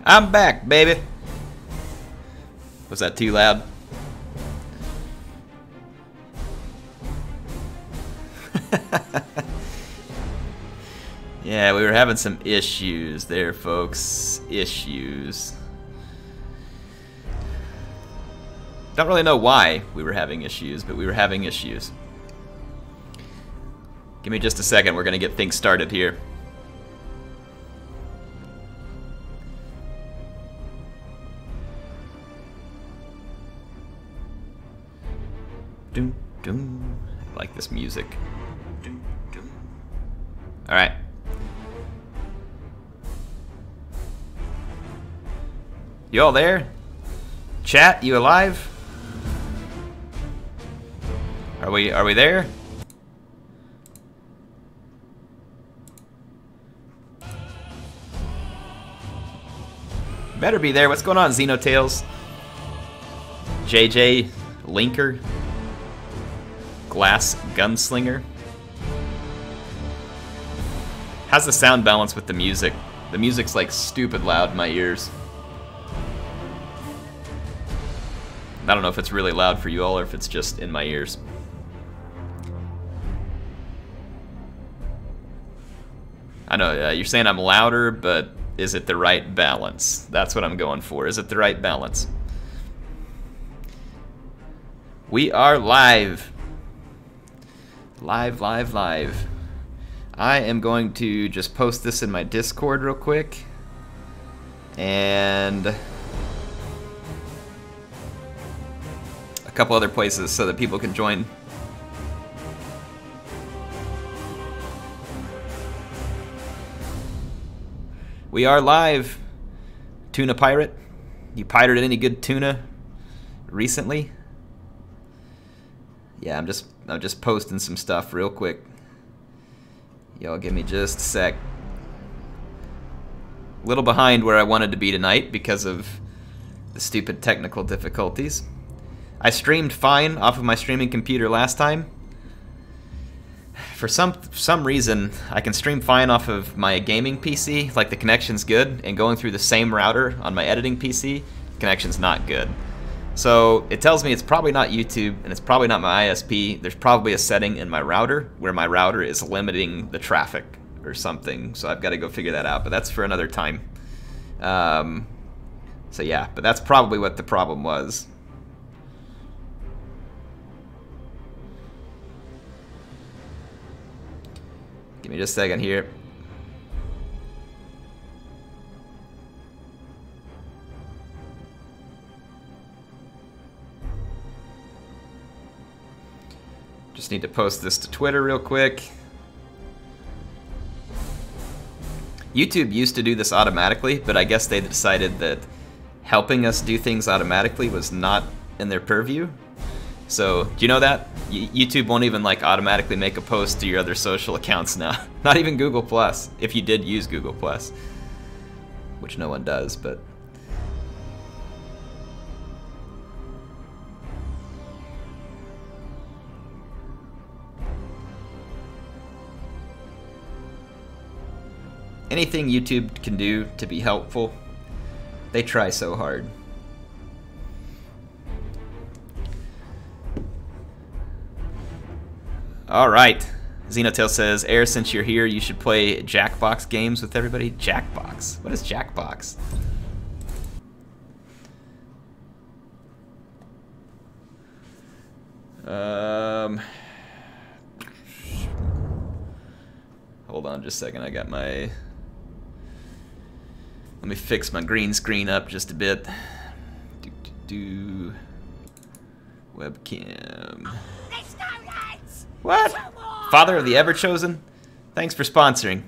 I'm back, baby. Was that too loud? Yeah, we were having some issues there, folks. Issues. Don't really know why we were having issues, but we were having issues. Give me just a second, we're gonna get things started here. Doom, doom. I like this music. Doom, doom. All right. You all there? Chat, you alive? Are we there? Better be there. What's going on, Xenotales? JJ Linker? Glass Gunslinger? How's the sound balance with the music? The music's like stupid loud in my ears. I don't know if it's really loud for you all or if it's just in my ears. I know, you're saying I'm louder, but is it the right balance? That's what I'm going for. Is it the right balance? We are live. Live. I am going to just post this in my Discord real quick. And a couple other places so that people can join. We are live. Tuna Pirate. You pirated any good tuna recently? Yeah, I'm just posting some stuff real quick. Y'all give me just a sec. A little behind where I wanted to be tonight because of the stupid technical difficulties. I streamed fine off of my streaming computer last time. For some reason, I can stream fine off of my gaming PC, like the connection's good, and going through the same router on my editing PC, the connection's not good. So it tells me it's probably not YouTube, and it's probably not my ISP. There's probably a setting in my router where my router is limiting the traffic or something. So I've got to go figure that out, but that's for another time. So yeah, but that's probably what the problem was. Give me just a second here. Just need to post this to Twitter real quick. YouTube used to do this automatically, but I guess they decided that helping us do things automatically was not in their purview. So, do you know that? YouTube won't even like automatically make a post to your other social accounts now. Not even Google+, if you did use Google+. Which no one does, but... anything YouTube can do to be helpful, they try so hard. Alright, Xenotail says, Air, since you're here, you should play Jackbox games with everybody. Jackbox? What is Jackbox? Hold on just a second, I got my... Let me fix my green screen up just a bit. Webcam. What? Father of the Everchosen? Thanks for sponsoring.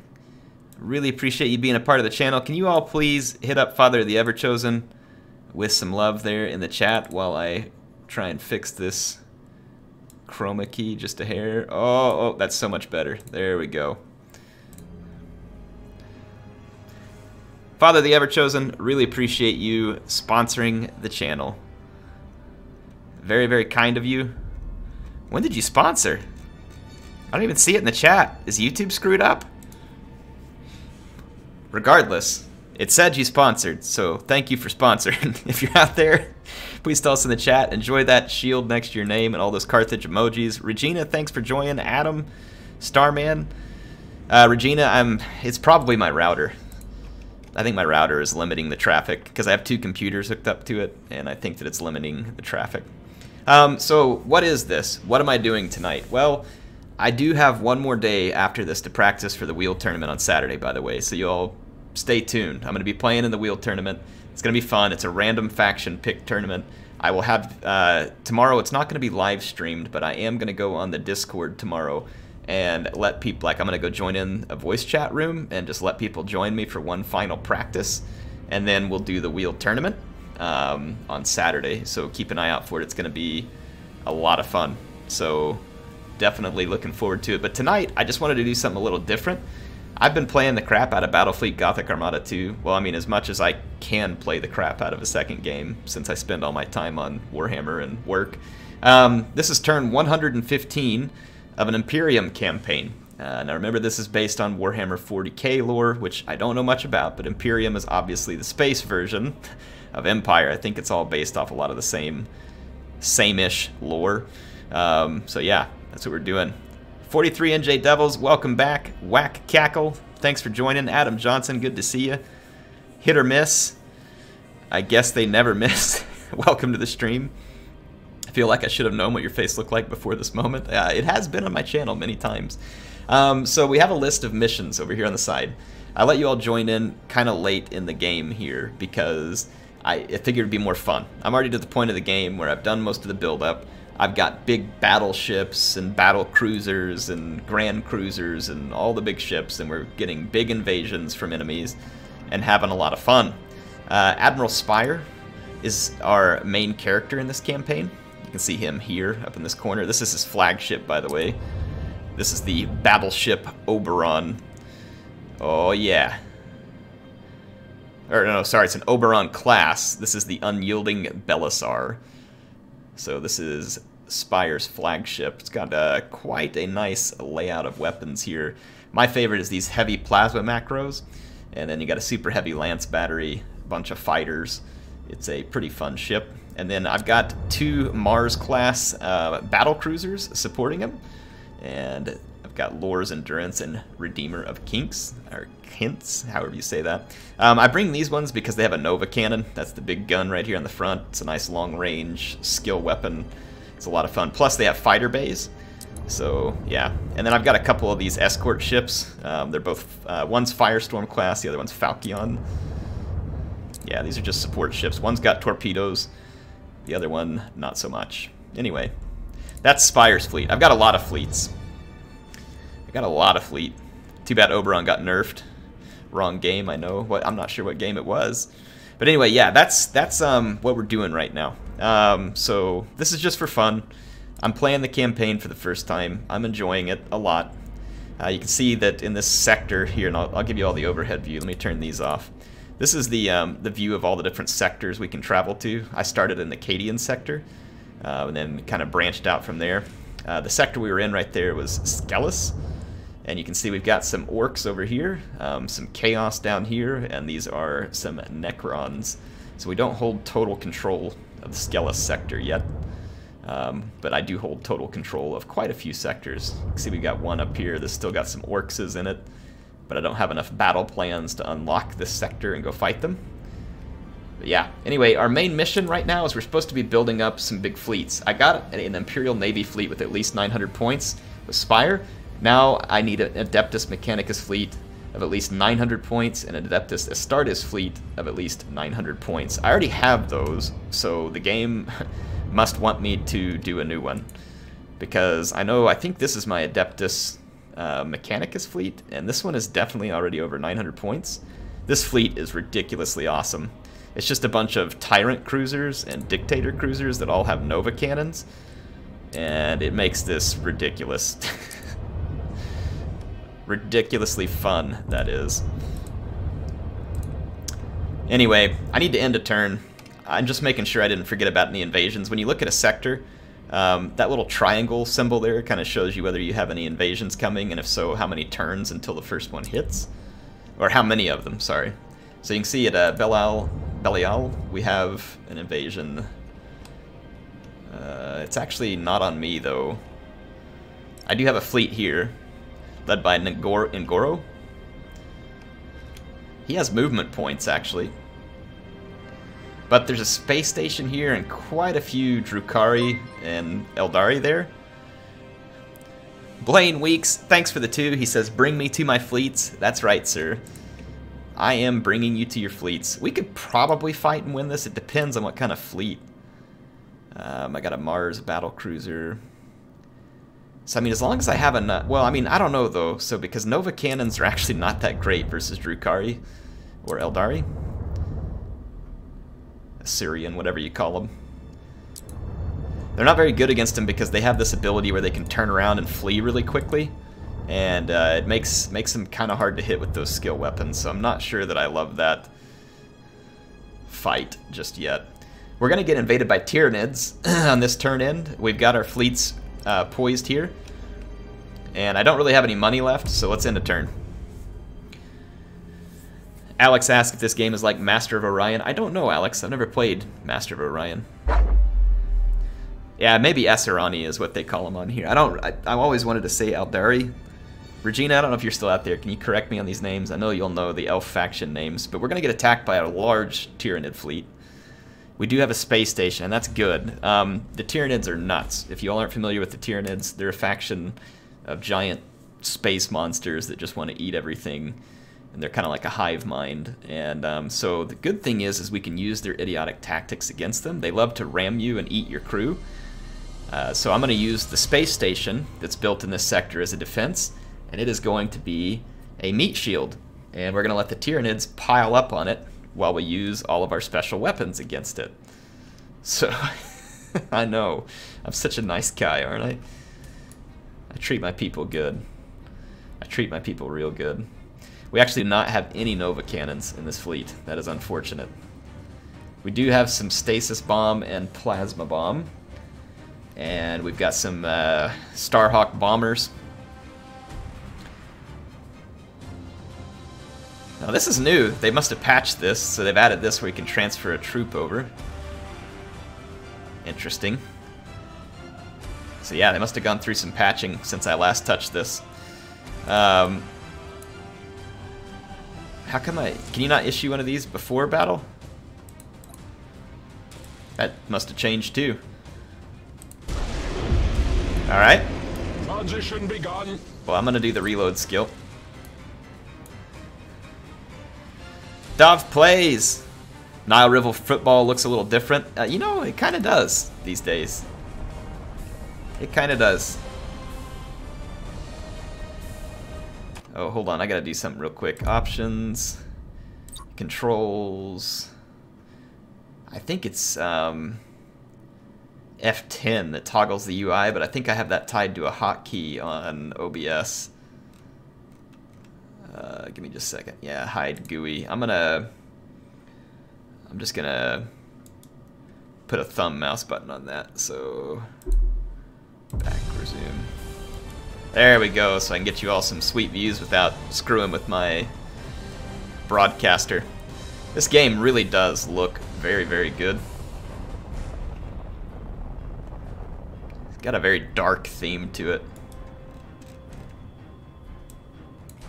Really appreciate you being a part of the channel. Can you all please hit up Father of the Everchosen with some love there in the chat while I try and fix this chroma key just a hair. Oh, that's so much better. There we go. Father of the Everchosen, really appreciate you sponsoring the channel. Very, very kind of you. When did you sponsor? I don't even see it in the chat. Is YouTube screwed up? Regardless, It said you sponsored, so thank you for sponsoring. If you're out there, please tell us in the chat. Enjoy that shield next to your name and all those Carthage emojis. Regina, thanks for joining. Adam, Starman. Regina, it's probably my router. I think my router is limiting the traffic because I have 2 computers hooked up to it, and I think that it's limiting the traffic. So what is this? What am I doing tonight? Well, I do have one more day after this to practice for the wheel tournament on Saturday, by the way, so you all stay tuned. I'm going to be playing in the wheel tournament. It's going to be fun. It's a random faction pick tournament. I will have, tomorrow it's not going to be live streamed, but I am going to go on the Discord tomorrow and let people, like I'm going to go join in a voice chat room and just let people join me for one final practice, and then we'll do the wheel tournament on Saturday, so keep an eye out for it. It's going to be a lot of fun, so definitely looking forward to it. But tonight, I just wanted to do something a little different. I've been playing the crap out of Battlefleet Gothic Armada 2. Well, I mean, as much as I can play the crap out of a second game, since I spend all my time on Warhammer and work. This is turn 115 of an Imperium campaign. Now remember, this is based on Warhammer 40k lore, which I don't know much about, but Imperium is obviously the space version of Empire. I think it's all based off a lot of the same-ish lore. So yeah, that's what we're doing. 43 NJ Devils, welcome back. Whack Cackle, thanks for joining. Adam Johnson, good to see you. Hit or miss, I guess they never miss. Welcome to the stream. I feel like I should have known what your face looked like before this moment. It has been on my channel many times. So we have a list of missions over here on the side. I let you all join in kind of late in the game here because I figured it'd be more fun. I'm already to the point of the game where I've done most of the build-up. I've got big battleships and battle cruisers and grand cruisers and all the big ships, and we're getting big invasions from enemies and having a lot of fun. Admiral Spire is our main character in this campaign. You can see him here up in this corner. This is his flagship, by the way. This is the battleship Oberon. Oh yeah. Or no, sorry, it's an Oberon class. This is the unyielding Belisar. So this is Spire's flagship. It's got quite a nice layout of weapons here. My favorite is these heavy plasma macros, and then you got a super heavy lance battery, a bunch of fighters. It's a pretty fun ship. And then I've got 2 Mars class battle cruisers supporting him, and I've got Lore's Endurance and Redeemer of Kinks, or Hints, however you say that. I bring these ones because they have a Nova cannon. That's the big gun right here on the front. It's a nice long-range skill weapon. It's a lot of fun. Plus, they have fighter bays. So, yeah. And then I've got a couple of these escort ships. They're both, one's Firestorm class, the other one's Falchion. Yeah, these are just support ships. One's got torpedoes, the other one, not so much. Anyway, that's Spire's fleet. I've got a lot of fleets. I got a lot of fleet. Too bad Oberon got nerfed. Wrong game, I know. I'm not sure what game it was. But anyway, yeah, that's what we're doing right now. So this is just for fun. I'm playing the campaign for the first time. I'm enjoying it a lot. You can see that in this sector here, and I'll give you all the overhead view. Let me turn these off. This is the view of all the different sectors we can travel to. I started in the Cadian sector, and then kind of branched out from there. The sector we were in right there was Skellis. And you can see we've got some Orks over here, some Chaos down here, and these are some Necrons. So we don't hold total control of the Skellis sector yet, but I do hold total control of quite a few sectors. You can see we've got one up here that's still got some Orkses in it, but I don't have enough battle plans to unlock this sector and go fight them. But yeah, anyway, our main mission right now is we're supposed to be building up some big fleets. I got an Imperial Navy fleet with at least 900 points with Spire. Now I need an Adeptus Mechanicus fleet of at least 900 points and an Adeptus Astartes fleet of at least 900 points. I already have those, so the game must want me to do a new one. Because I think this is my Adeptus Mechanicus fleet, and this one is definitely already over 900 points. This fleet is ridiculously awesome. It's just a bunch of Tyrant cruisers and Dictator cruisers that all have Nova cannons, and it makes this ridiculous. Ridiculously fun, that is. Anyway, I need to end a turn. I'm just making sure I didn't forget about any invasions. When you look at a sector, that little triangle symbol there kind of shows you whether you have any invasions coming, and if so, how many turns until the first one hits. Or how many of them, sorry. So you can see at Belial, we have an invasion. It's actually not on me, though. I do have a fleet here, led by Ngoro. He has movement points, actually. But there's a space station here and quite a few Drukhari and Eldari there. Blaine Weeks, thanks for the 2. He says, bring me to my fleets. That's right, sir. I am bringing you to your fleets. We could probably fight and win this. It depends on what kind of fleet. I got a Mars battle cruiser. So, I mean, as long as I have enough... Well, I mean, I don't know, though. So, because Nova cannons are actually not that great versus Drukhari or Eldari. Assyrian, whatever you call them. They're not very good against them because they have this ability where they can turn around and flee really quickly. And it makes them kind of hard to hit with those skill weapons. So I'm not sure that I love that fight just yet. We're going to get invaded by Tyranids on this turn end. We've got our fleets poised here. And I don't really have any money left, so let's end a turn. Alex asked if this game is like Master of Orion. I don't know, Alex. I've never played Master of Orion. Yeah, maybe Esserani is what they call him on here. I always wanted to say Eldari. Regina, I don't know if you're still out there. Can you correct me on these names? I know you'll know the elf faction names, but we're going to get attacked by a large Tyranid fleet. We do have a space station, and that's good. The Tyranids are nuts. If you all aren't familiar with the Tyranids, they're a faction of giant space monsters that just want to eat everything, and they're kind of like a hive mind. And so the good thing is we can use their idiotic tactics against them. They love to ram you and eat your crew. So I'm going to use the space station that's built in this sector as a defense, and it is going to be a meat shield. And we're going to let the Tyranids pile up on it while we use all of our special weapons against it. So, I know, I'm such a nice guy, aren't I? I treat my people good. I treat my people real good. We actually do not have any Nova cannons in this fleet. That is unfortunate. We do have some stasis bomb and plasma bomb. And we've got some Starhawk bombers. Now this is new. They must have patched this, so they've added this where you can transfer a troop over. Interesting. So yeah, they must have gone through some patching since I last touched this. How come can you not issue one of these before battle? That must have changed too. Alright. Transition begun. Well, I'm gonna do the reload skill. Dov plays! Nile River football looks a little different. You know, it kinda does these days. It kinda does. Oh, hold on, I gotta do something real quick. Options, controls. I think it's F10 that toggles the UI, but I think I have that tied to a hotkey on OBS. Give me just a second. Yeah, hide GUI. I'm just gonna put a thumb mouse button on that. So back resume. There we go. So I can get you all some sweet views without screwing with my broadcaster. This game really does look very, very good. It's got a very dark theme to it.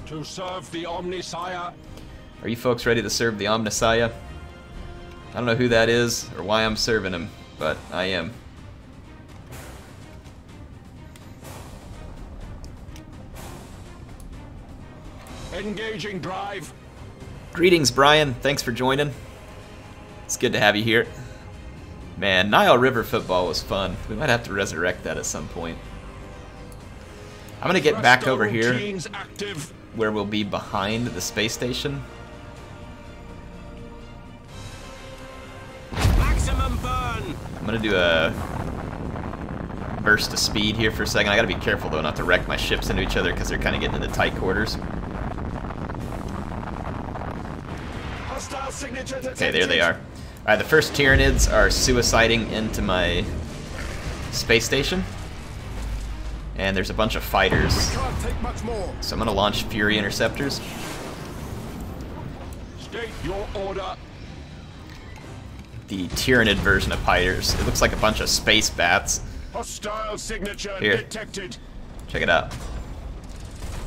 To serve the Omnisire. Are you folks ready to serve the Omnisire? I don't know who that is or why I'm serving him, but I am. Engaging drive. Greetings, Brian. Thanks for joining. It's good to have you here. Man, Nile River football was fun. We might have to resurrect that at some point. I'm going to get back over here where we'll be behind the space station. Maximum burn. I'm going to do a burst of speed here for a second. I got to be careful, though, not to wreck my ships into each other because they're kind of getting into tight quarters. Okay, there they are. Alright, the first Tyranids are suiciding into my space station. And there's a bunch of fighters. So I'm going to launch Fury Interceptors. State your order. The Tyranid version of fighters. It looks like a bunch of space bats. Hostile signature Here. detected. Check it out.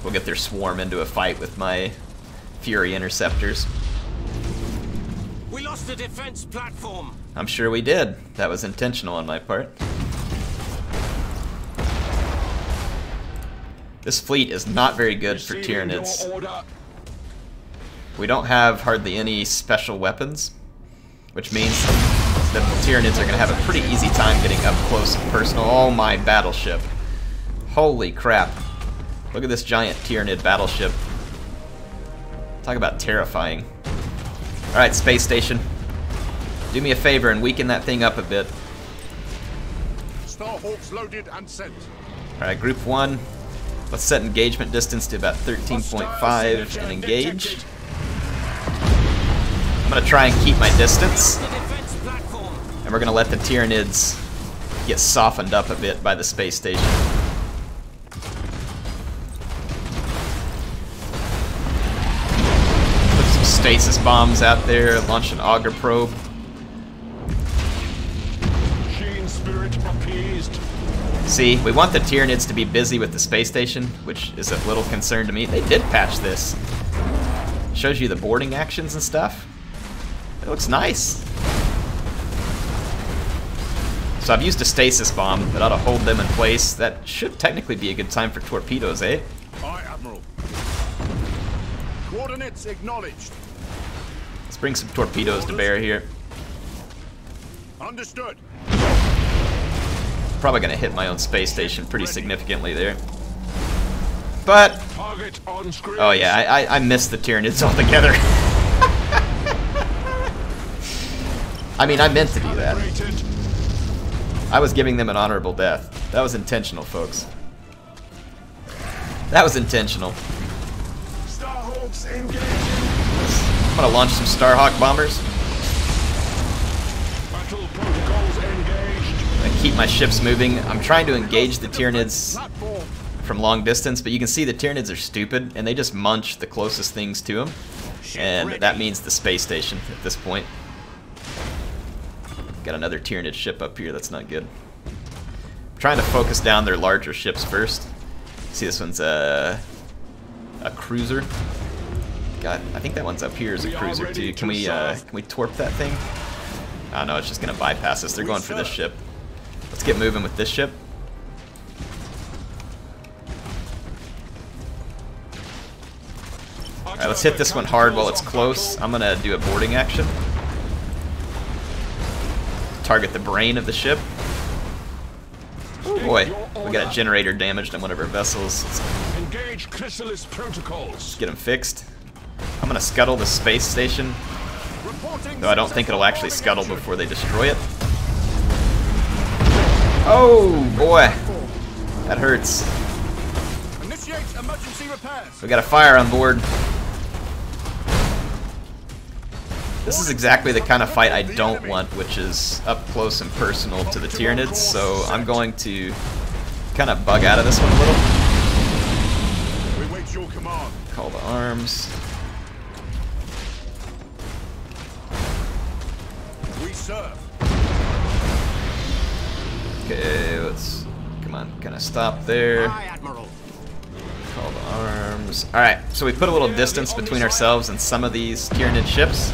We'll get their swarm into a fight with my Fury interceptors. We lost the defense platform. I'm sure we did. That was intentional on my part. This fleet is not very good for Receiving your Tyranids. order. We don't have hardly any special weapons, which means that the Tyranids are going to have a pretty easy time getting up close and personal. Oh, my battleship. Holy crap. Look at this giant Tyranid battleship. Talk about terrifying. Alright, space station. Do me a favor and weaken that thing up a bit. Starhawks loaded and sent. Alright, group 1. Let's set engagement distance to about 13.5 and engage. I'm going to try and keep my distance. The defense platform. And we're going to let the Tyranids get softened up a bit by the space station. Put some stasis bombs out there, launch an auger probe. Machine spirit appeased. See, we want the Tyranids to be busy with the space station, which is of little concern to me. They did patch this. Shows you the boarding actions and stuff. It looks nice. So I've used a stasis bomb that ought to hold them in place. That should technically be a good time for torpedoes, eh? Aye, Admiral. Coordinates acknowledged. Let's bring some torpedoes to bear here. Understood. Probably gonna hit my own space station pretty significantly there. But, Target on screen. oh yeah, I missed the Tyranids altogether. I mean, I meant to do that. Calibrated. I was giving them an honorable death. That was intentional, folks. That was intentional. Starhawks engaging. I'm gonna launch some Starhawk bombers. Battle protocols engaged. And keep my ships moving. I'm trying to engage the Tyranids Platform. from long distance, but you can see the Tyranids are stupid, and they just munch the closest things to them. And that means the space station at this point. Got another Tyranid ship up here, that's not good. I'm trying to focus down their larger ships first. See, this one's a cruiser. God, I think that one's up here as a cruiser too. Can we torp that thing? Oh no, it's just gonna bypass us. They're going for this ship. Let's get moving with this ship. Alright, let's hit this one hard while it's close. I'm gonna do a boarding action. Target the brain of the ship. Oh boy, we got a generator damaged on one of our vessels. Let's Engage Chrysalis protocols. get them fixed. I'm gonna scuttle the space station, Reporting. though I don't think it'll actually scuttle before they destroy it. Oh boy, that hurts. Initiate emergency repairs. We got a fire on board. This is exactly the kind of fight I don't want, which is up close and personal to the Tyranids, so I'm going to kind of bug out of this one a little. We wait your command. Call the arms. We serve. Okay, let's, come on, kind of stop there. Aye, Admiral. Call the arms. Alright, so we put a little distance between ourselves and some of these Tyranid ships.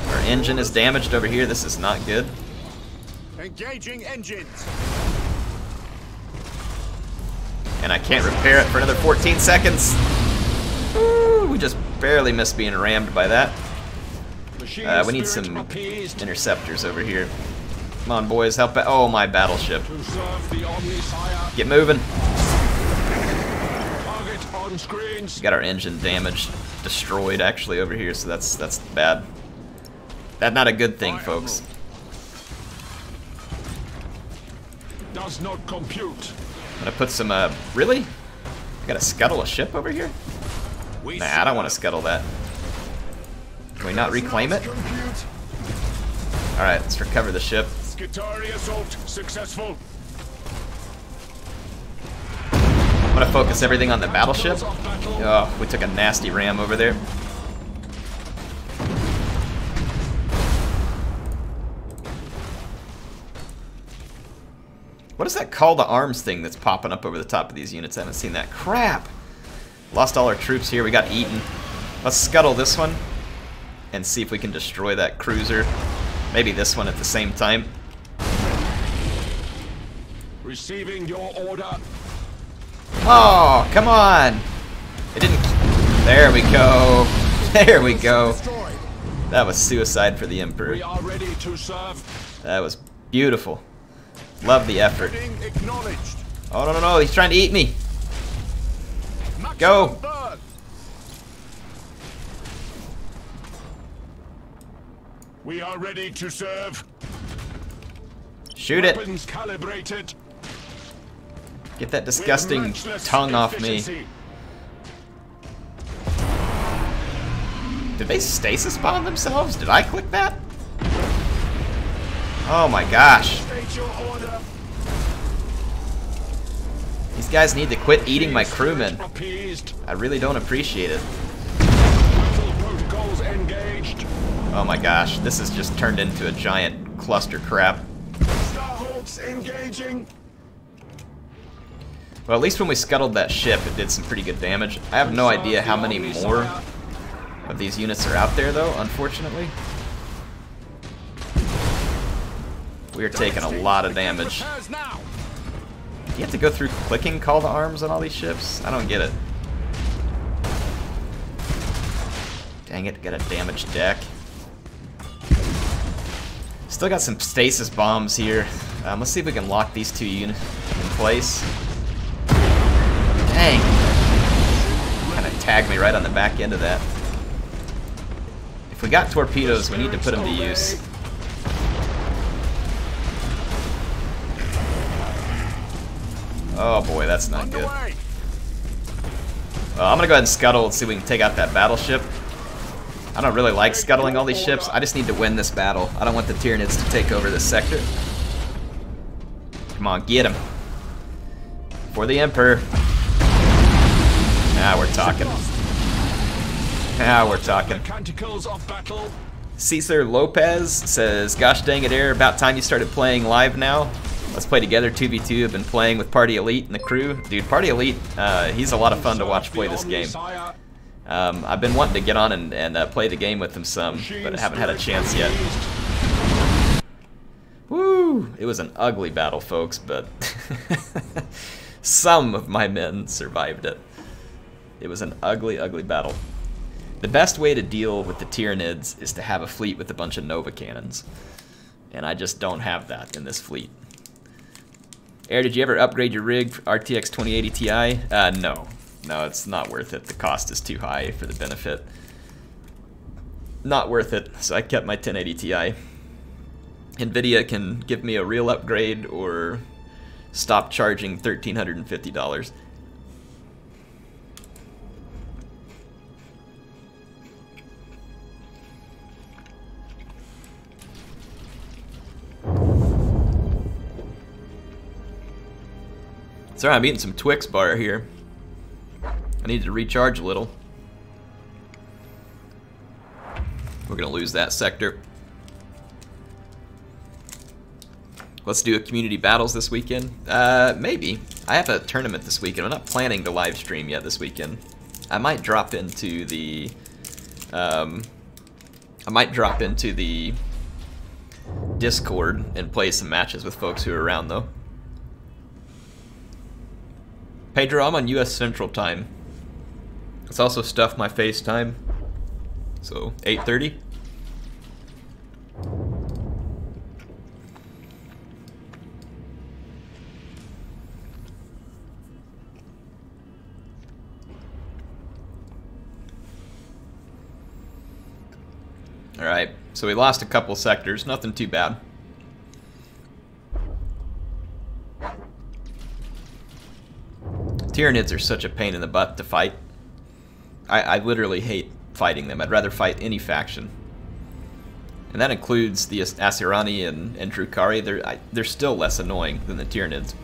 Our engine is damaged over here. This is not good. Engaging engines. And I can't repair it for another 14 seconds. Ooh, we just barely missed being rammed by that. We need some interceptors over here. Come on, boys, help out. Oh, my battleship. To serve the Omnisire. Get moving. Target on screens. We got our engine damaged, destroyed actually over here, so that's bad. That's not a good thing, folks. Does not compute. I'm gonna put some, really? I gotta scuttle a ship over here? Nah, I don't want to scuttle that. Can we not reclaim it? Compute. Alright, let's recover the ship. Skitari assault successful. I'm gonna focus everything on the battleship. Oh, we took a nasty ram over there. What is that call to arms thing that's popping up over the top of these units? I haven't seen that. Crap! Lost all our troops here. We got eaten. Let's scuttle this one and see if we can destroy that cruiser. Maybe this one at the same time. Receiving your order. Oh, come on! It didn't... There we go. There we go. That was suicide for the Emperor. We are ready to serve. That was beautiful. Love the effort. Acknowledged. Oh, no, no, no. He's trying to eat me. Go. We are ready to serve. Shoot it. Weapons calibrated. Get that disgusting tongue off me. Did they stasis bomb themselves? Did I click that? Oh my gosh. These guys need to quit eating my crewmen. I really don't appreciate it. Oh my gosh, this has just turned into a giant cluster crap. Well, at least when we scuttled that ship, it did some pretty good damage. I have no idea how many more of these units are out there, though, unfortunately. We are taking a lot of damage. Do you have to go through clicking call to arms on all these ships? I don't get it. Dang it, got a damaged deck. Still got some stasis bombs here. Let's see if we can lock these two units in place. Dang! Kind of tagged me right on the back end of that. If we got torpedoes, we need to put them to use. Oh boy, that's not good. Well, I'm gonna go ahead and scuttle and see if we can take out that battleship. I don't really like scuttling all these ships. I just need to win this battle. I don't want the Tyranids to take over this sector. Come on, get him. For the Emperor. Now we're talking. Now we're talking. Cesar Lopez says, "Gosh dang it, Air, about time you started playing live now. Let's play together 2v2. I've been playing with Party Elite and the crew." Dude, Party Elite, he's a lot of fun to watch play this game. I've been wanting to get on and play the game with him some, but I haven't had a chance yet. Woo! It was an ugly battle, folks, but some of my men survived it. It was an ugly, ugly battle. The best way to deal with the Tyranids is to have a fleet with a bunch of Nova cannons. And I just don't have that in this fleet. Air, did you ever upgrade your rig for RTX 2080 Ti? No. No, it's not worth it. The cost is too high for the benefit. Not worth it, so I kept my 1080 Ti. NVIDIA can give me a real upgrade or stop charging $1,350. Sorry, I'm eating some Twix bar here. I need to recharge a little. We're gonna lose that sector. Let's do a community battles this weekend. Maybe. I have a tournament this weekend. I'm not planning to live stream yet this weekend. I might drop into the Discord and play some matches with folks who are around, though. Pedro, I'm on US Central Time. It's also Stuff My Face time. So, 8:30. Alright, so we lost a couple sectors, nothing too bad. Tyranids are such a pain in the butt to fight. I literally hate fighting them. I'd rather fight any faction. And that includes the Asuryani and Drukhari. They're still less annoying than the Tyranids.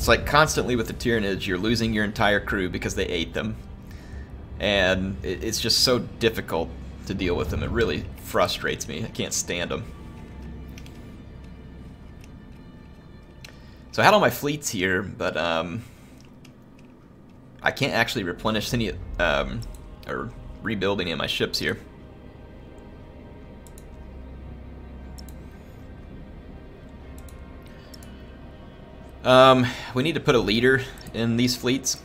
It's like constantly with the Tyranids, you're losing your entire crew because they ate them. And it's just so difficult to deal with them. It really frustrates me. I can't stand them. So I had all my fleets here, but I can't actually replenish any or rebuild any of my ships here. We need to put a leader in these fleets.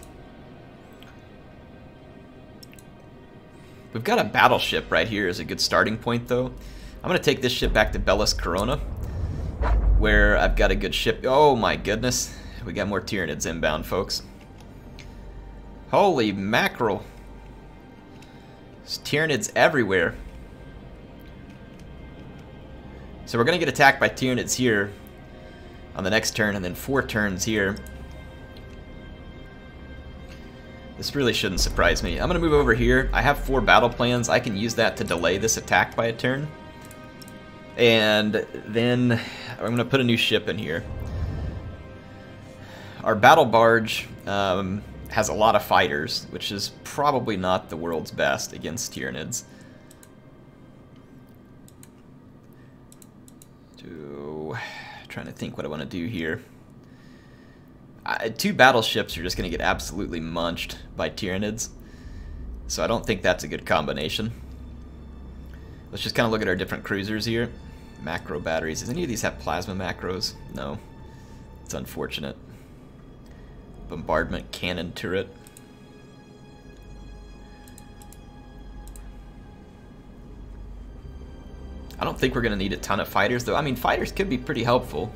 We've got a battleship right here as a good starting point, though. I'm going to take this ship back to Bellis Corona, where I've got a good ship. Oh my goodness. We got more Tyranids inbound, folks. Holy mackerel. There's Tyranids everywhere. So we're going to get attacked by Tyranids here on the next turn, and then 4 turns here. This really shouldn't surprise me. I'm going to move over here. I have 4 battle plans. I can use that to delay this attack by a turn. And then I'm going to put a new ship in here. Our battle barge has a lot of fighters, which is probably not the world's best against Tyranids. Trying to think what I want to do here. 2 battleships are just going to get absolutely munched by Tyranids, so I don't think that's a good combination. Let's just kind of look at our different cruisers here. Macro batteries. Does any of these have plasma macros? No. It's unfortunate. Bombardment cannon turret. I don't think we're going to need a ton of fighters, though. I mean, fighters could be pretty helpful.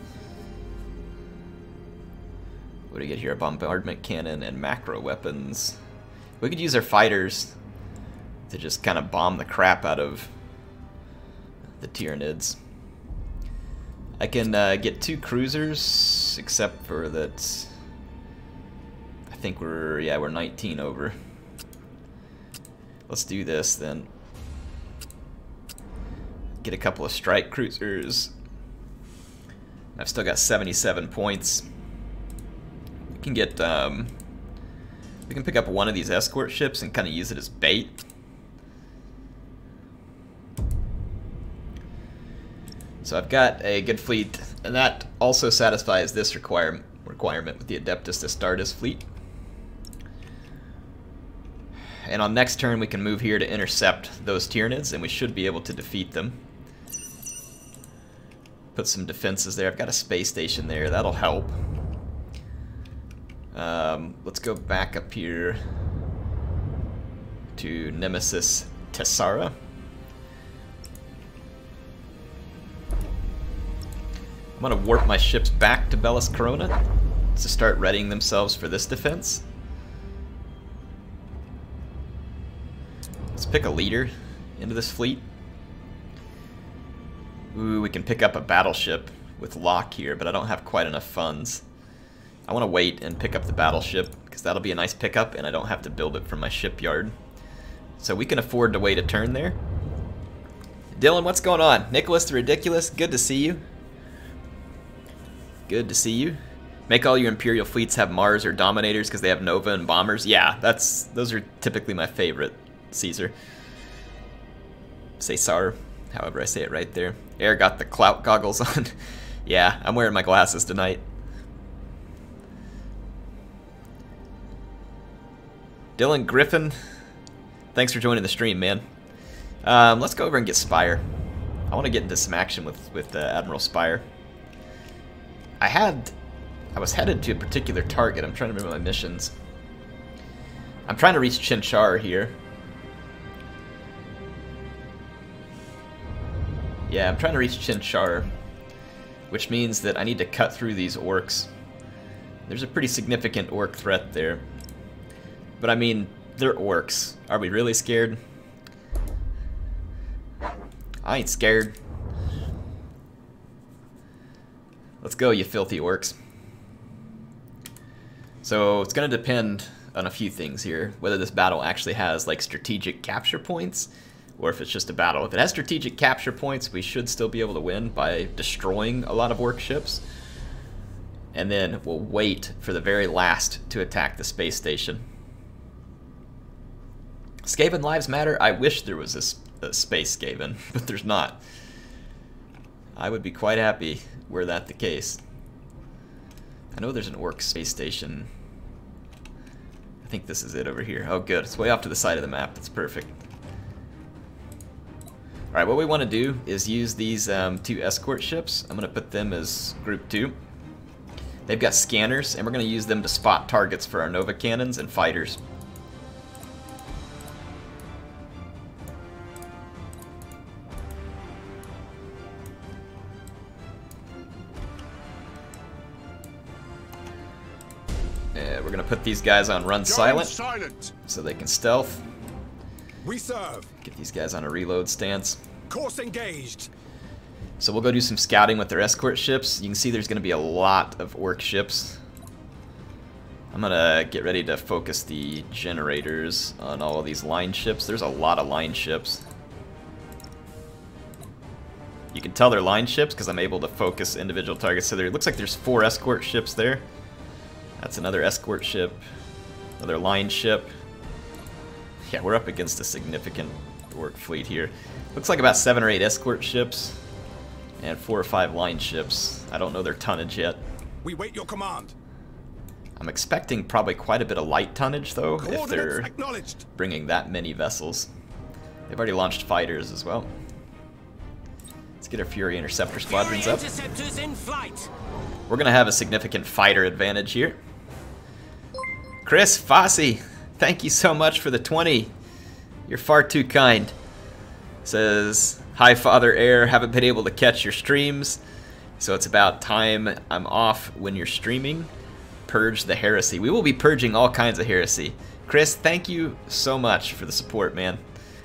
What do we get here? A bombardment cannon and macro weapons. We could use our fighters to just kind of bomb the crap out of the Tyranids. I can get 2 cruisers, except for that I think we're 19 over. Let's do this then. Get a couple of strike cruisers. I've still got 77 points. We can get we can pick up one of these escort ships and kind of use it as bait. So I've got a good fleet, and that also satisfies this requirement with the Adeptus Astartes fleet. And on next turn we can move here to intercept those Tyranids, and we should be able to defeat them. Put some defenses there. I've got a space station there. That'll help. Let's go back up here to Nemesis Tessara. I'm going to warp my ships back to Bellis Corona to start readying themselves for this defense. Let's pick a leader into this fleet. Ooh, we can pick up a battleship with lock here, but I don't have quite enough funds. I want to wait and pick up the battleship, because that'll be a nice pickup, and I don't have to build it from my shipyard. So we can afford to wait a turn there. Dylan, what's going on? Nicholas the Ridiculous, good to see you. Good to see you. Make all your Imperial fleets have Mars or Dominators because they have Nova and Bombers. Yeah, those are typically my favorite, Caesar. Caesar, however I say it right there. Air got the clout goggles on. Yeah, I'm wearing my glasses tonight. Dylan Griffin, thanks for joining the stream, man. Let's go over and get Spire. I want to get into some action with Admiral Spire. I was headed to a particular target. I'm trying to remember my missions. I'm trying to reach Chinchar here. Yeah, I'm trying to reach Chinchar, which means that I need to cut through these Orks. There's a pretty significant Ork threat there. But I mean, they're Orks. Are we really scared? I ain't scared. Let's go, you filthy Orks. So it's going to depend on a few things here. Whether this battle actually has like strategic capture points, or if it's just a battle. If it has strategic capture points, we should still be able to win by destroying a lot of Ork ships. And then we'll wait for the very last to attack the space station. Skaven lives matter? I wish there was a space Skaven, but there's not. I would be quite happy were that the case. I know there's an Ork space station. I think this is it over here. Oh good, it's way off to the side of the map. That's perfect. Alright, what we want to do is use these 2 escort ships. I'm going to put them as Group 2. They've got scanners, and we're going to use them to spot targets for our Nova cannons and fighters. We're going to put these guys on run silent so they can stealth. We serve. Get these guys on a reload stance. Course engaged. So we'll go do some scouting with their escort ships. You can see there's going to be a lot of Ork ships. I'm going to get ready to focus the generators on all of these line ships. There's a lot of line ships. You can tell they're line ships because I'm able to focus individual targets. So there looks like there's 4 escort ships there. That's another escort ship, another line ship. Yeah, we're up against a significant Ork fleet here. Looks like about 7 or 8 escort ships and 4 or 5 line ships. I don't know their tonnage yet. We wait your command. I'm expecting probably quite a bit of light tonnage though, if they're acknowledged. Bringing that many vessels. They've already launched fighters as well. Let's get our Fury Interceptor squadrons up. Interceptors in flight. We're gonna have a significant fighter advantage here. Chris Fossey, thank you so much for the 20. You're far too kind. Says, hi Father Air, haven't been able to catch your streams, so it's about time I'm off when you're streaming. Purge the heresy. We will be purging all kinds of heresy. Chris, thank you so much for the support, man.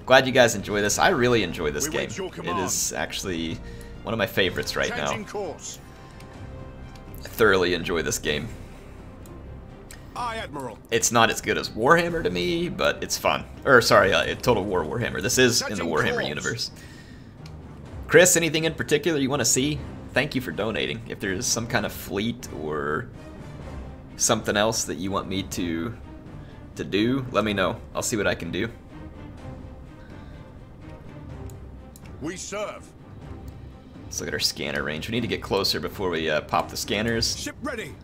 Glad you guys enjoy this. I really enjoy this game. It is actually one of my favorites right now. I thoroughly enjoy this game. Aye, Admiral. It's not as good as Warhammer to me, but it's fun. Or sorry, Total War Warhammer. This is in the Warhammer universe. Chris, anything in particular you want to see? Thank you for donating. If there's some kind of fleet or something else that you want me to do, let me know. I'll see what I can do. We serve. Let's look at our scanner range. We need to get closer before we pop the scanners. Ship ready.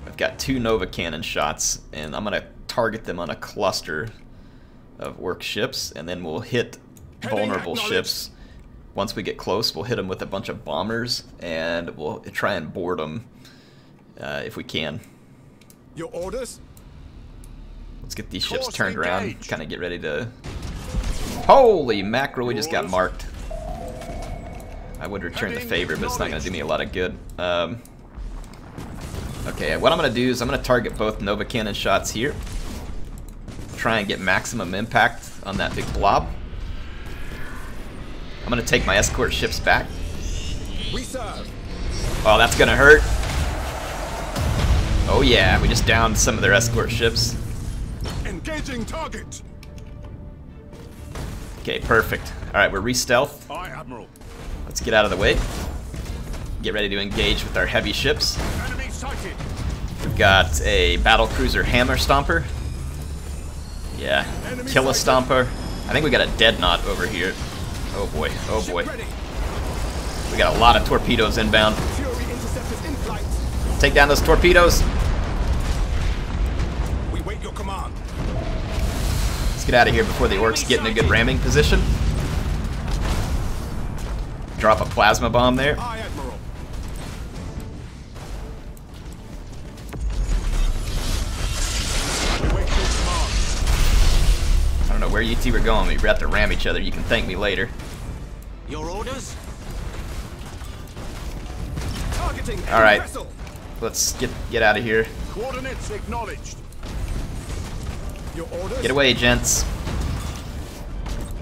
I've got 2 Nova cannon shots, and I'm going to target them on a cluster of Ork ships, and then we'll hit vulnerable ships. Once we get close, we'll hit them with a bunch of bombers, and we'll try and board them if we can. Your orders? Let's get these ships turned around, kind of get ready to... Holy mackerel, we just got marked. I would return the favor, but it's not going to do me a lot of good. Okay, what I'm going to do is I'm going to target both Nova Cannon shots here. Try and get maximum impact on that big blob. I'm going to take my escort ships back. We serve. Oh, that's going to hurt. Oh yeah, we just downed some of their escort ships. Engaging target. Okay, perfect. Alright, we're re-stealth. Aye, Admiral. Let's get out of the way. Get ready to engage with our heavy ships. Enemy sighted. We've got a battlecruiser Hammer Stomper. Yeah, Kill a Stomper. I think we got a Deadnought over here. Oh boy, oh boy. We got a lot of torpedoes inbound. Fury interceptors in flight. Take down those torpedoes. We wait your command. Let's get out of here before the Orks get in a good ramming position. Drop a plasma bomb there. Aye, Admiral. I don't know where you two were going. We have to ram each other. You can thank me later. Your orders? Targeting enemy Alright. vessel. Let's get out of here. Coordinates acknowledged. Your orders? Get away, gents.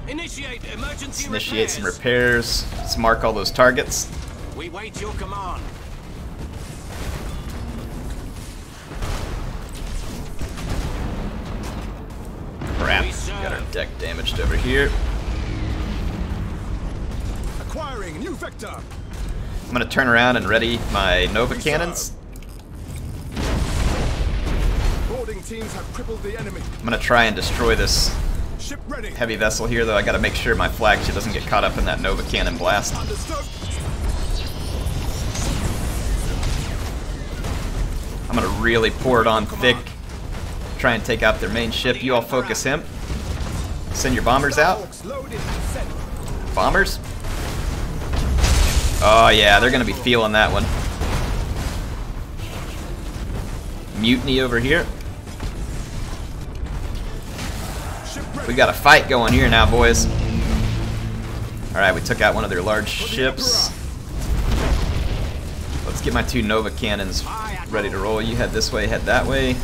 Initiate emergency Let's initiate some repairs. repairs. Let's mark all those targets. We wait your command. Crap. We serve. Got our deck damaged over here. Acquiring new vector. I'm gonna turn around and ready my Nova cannons. teams have crippled the enemy. I'm gonna try and destroy this Ship ready. heavy vessel here, though. I gotta make sure my flagship doesn't get caught up in that Nova Cannon blast. Understood. I'm gonna really pour it on thick. Try and take out their main ship. You all focus him. Send your bombers out. Orks loaded and sent. Bombers? Oh yeah, they're gonna be feeling that one. Mutiny over here. We got a fight going here now, boys. Alright, we took out one of their large ships. Let's get my 2 Nova Cannons ready to roll. You head this way, head that way.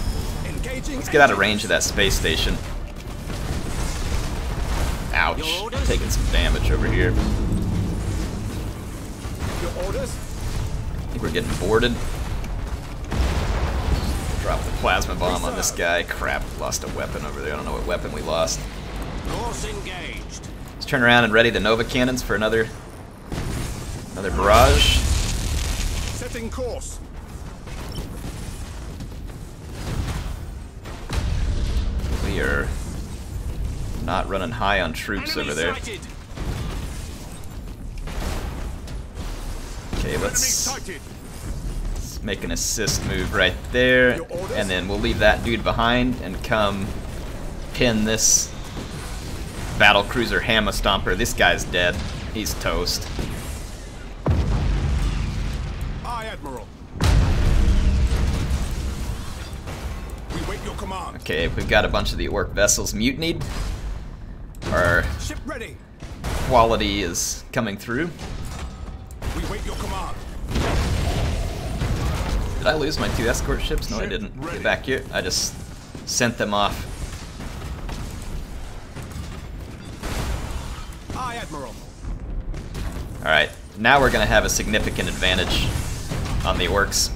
Let's get out of range of that space station. Ouch. Taking some damage over here. Your orders? I think we're getting boarded. Drop the plasma bomb on this guy. Crap, lost a weapon over there. I don't know what weapon we lost. Course engaged. Let's turn around and ready the Nova Cannons for another barrage. Setting course. We are not running high on troops over there. Sighted. Okay, Enemy let's sighted. make an assist move right there, and then we'll leave that dude behind and come pin this battle cruiser Hammer Stomper. This guy's dead. He's toast. Aye, Admiral. We wait your command. Okay, we've got a bunch of the Ork vessels mutinied. Our Ship ready. quality is coming through. We wait your command. Did I lose my 2 escort ships? No, I didn't. Get back here. I just sent them off. Aye, Admiral. Alright, now we're going to have a significant advantage on the Orks.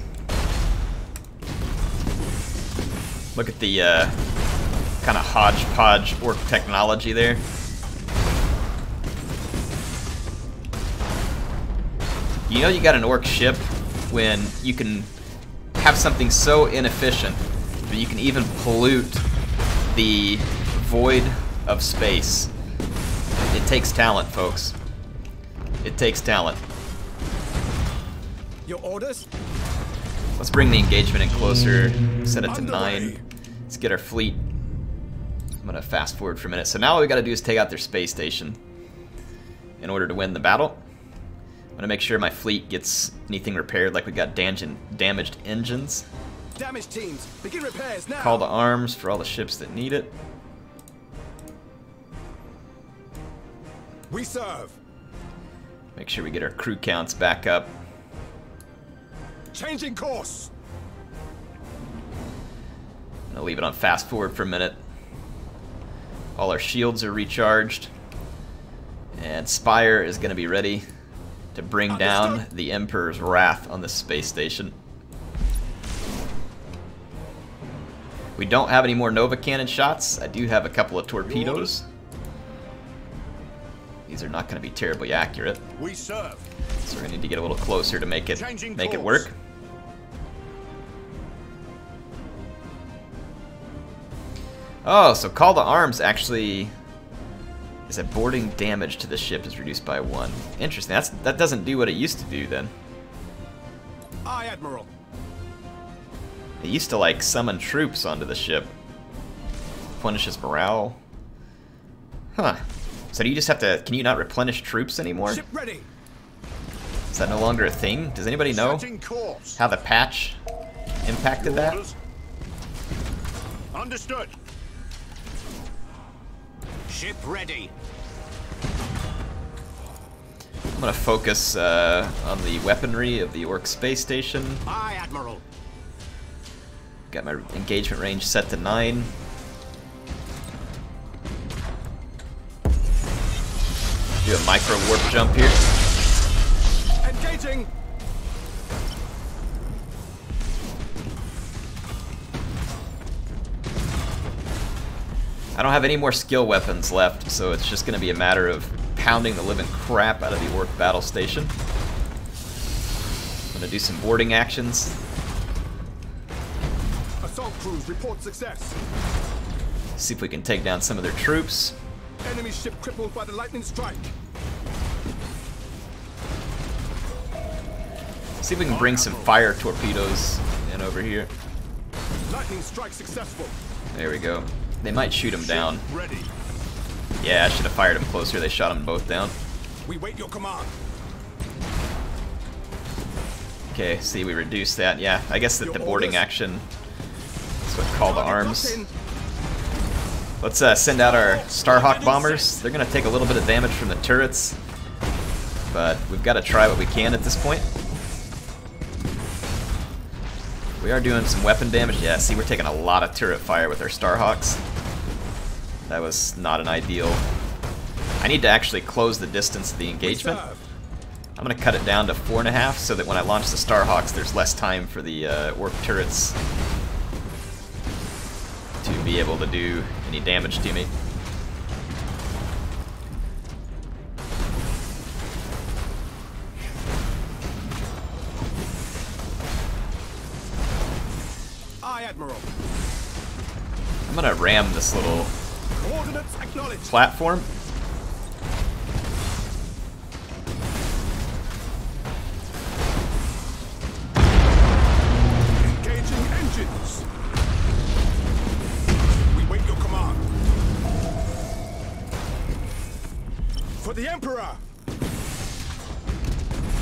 Look at the kind of hodgepodge Ork technology there. You know you got an Ork ship when you can have something so inefficient that you can even pollute the void of space. It takes talent, folks. It takes talent. Your orders? Let's bring the engagement in closer, set it to 9. Let's get our fleet. I'm gonna fast forward for a minute. So now all we gotta do is take out their space station in order to win the battle. I'm gonna make sure my fleet gets anything repaired, like we got damaged engines. Damaged teams, begin repairs now. Call to arms for all the ships that need it. We serve. Make sure we get our crew counts back up. Changing course. I'm gonna leave it on fast forward for a minute. All our shields are recharged. And Spire is gonna be ready to bring down the Emperor's wrath on the space station. We don't have any more Nova Cannon shots. I do have a couple of torpedoes. These are not going to be terribly accurate. We serve. So we're going to need to get a little closer to make it course. work. Oh, so call to arms actually is that boarding damage to the ship is reduced by 1. Interesting. That doesn't do what it used to do then. Aye, Admiral. It used to like summon troops onto the ship. Replenishes morale. Huh. So do you just have to, can you not replenish troops anymore? Ship ready. Is that no longer a thing? Does anybody know Setting course. how the patch impacted Your that? orders? Understood. Ship ready. I'm gonna focus on the weaponry of the Ork space station. Aye, Admiral. Got my engagement range set to 9. Do a micro warp jump here. Engaging. I don't have any more skill weapons left, so it's just gonna be a matter of pounding the living crap out of the Ork battle station. I'm gonna do some boarding actions. Assault crews report success. See if we can take down some of their troops. Enemy ship crippled by the lightning strike. See if we can bring some fire torpedoes in over here. Lightning strike successful. There we go. They might shoot them down. Ready. Yeah, I should have fired them closer. They shot them both down. We wait your command. Okay, see, we reduced that. Yeah, I guess that the boarding action is what call to arms. Let's send out our Starhawk bombers. They're going to take a little bit of damage from the turrets, but we've got to try what we can at this point. We are doing some weapon damage. Yeah, see, we're taking a lot of turret fire with our Starhawks. That was not an ideal. I need to actually close the distance of the engagement. I'm going to cut it down to 4.5 so that when I launch the Starhawks, there's less time for the Ork turrets to be able to do any damage to me. Aye, Admiral. I'm going to ram this little Coordinates acknowledged. platform. Engaging engines. We wait your command. For the Emperor.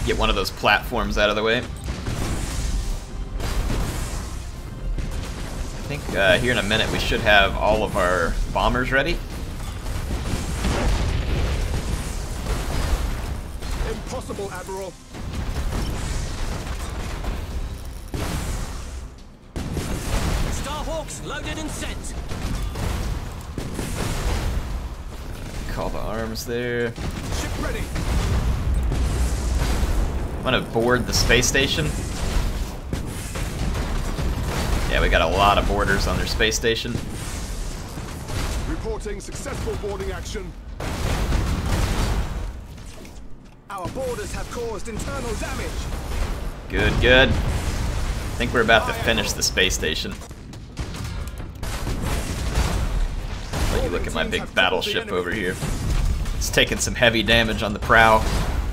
Get one of those platforms out of the way. I think here in a minute we should have all of our bombers ready. Impossible, Admiral. Starhawks loaded and sent. Call the arms there. Ship ready. I'm gonna board the space station. Yeah, we got a lot of boarders on their space station. Reporting successful boarding action. Our boarders have caused internal damage. Good, good. I think we're about to finish the space station. Let you look at my big battleship over here. It's taking some heavy damage on the prow.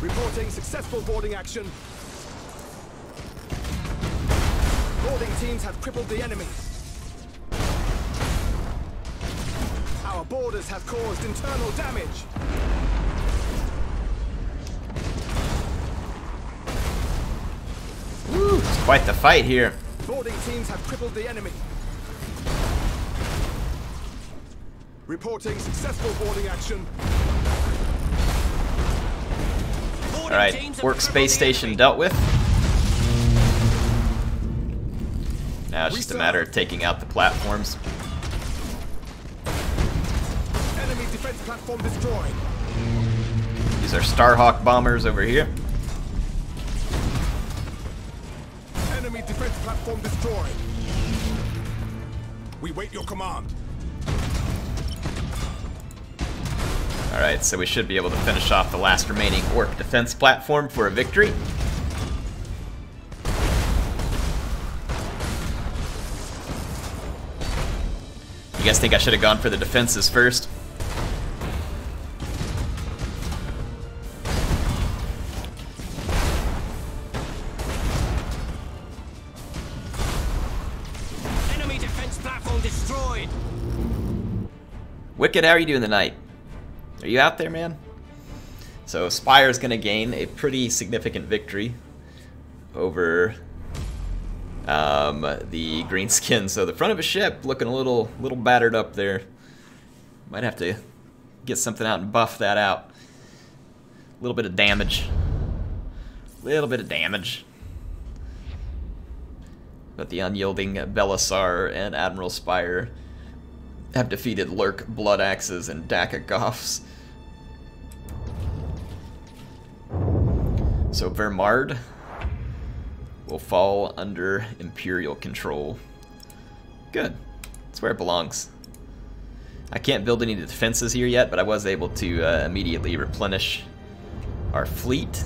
Reporting successful boarding action. Boarding teams have crippled the enemy. Our boarders have caused internal damage. Woo, it's quite the fight here. Boarding teams have crippled the enemy. Reporting successful boarding action. Alright, Ork space station dealt with. Now it's just a matter of taking out the platforms. Enemy defense platform destroyed. These are Starhawk bombers over here. Enemy defense platform destroyed. We wait your command. Alright, so we should be able to finish off the last remaining Ork defense platform for a victory. You guys think I should have gone for the defenses first? Enemy defense platform destroyed. Wicked, how are you doing tonight? Are you out there, man? So Spire's going to gain a pretty significant victory over the greenskin. So the front of his ship looking a little battered up there. Might have to get something out and buff that out. A little bit of damage. But the unyielding Belisar and Admiral Spire have defeated Lurk, Blood Axes, and Daka Goths. So Vermard will fall under Imperial control. Good. That's where it belongs. I can't build any defenses here yet, but I was able to immediately replenish our fleet.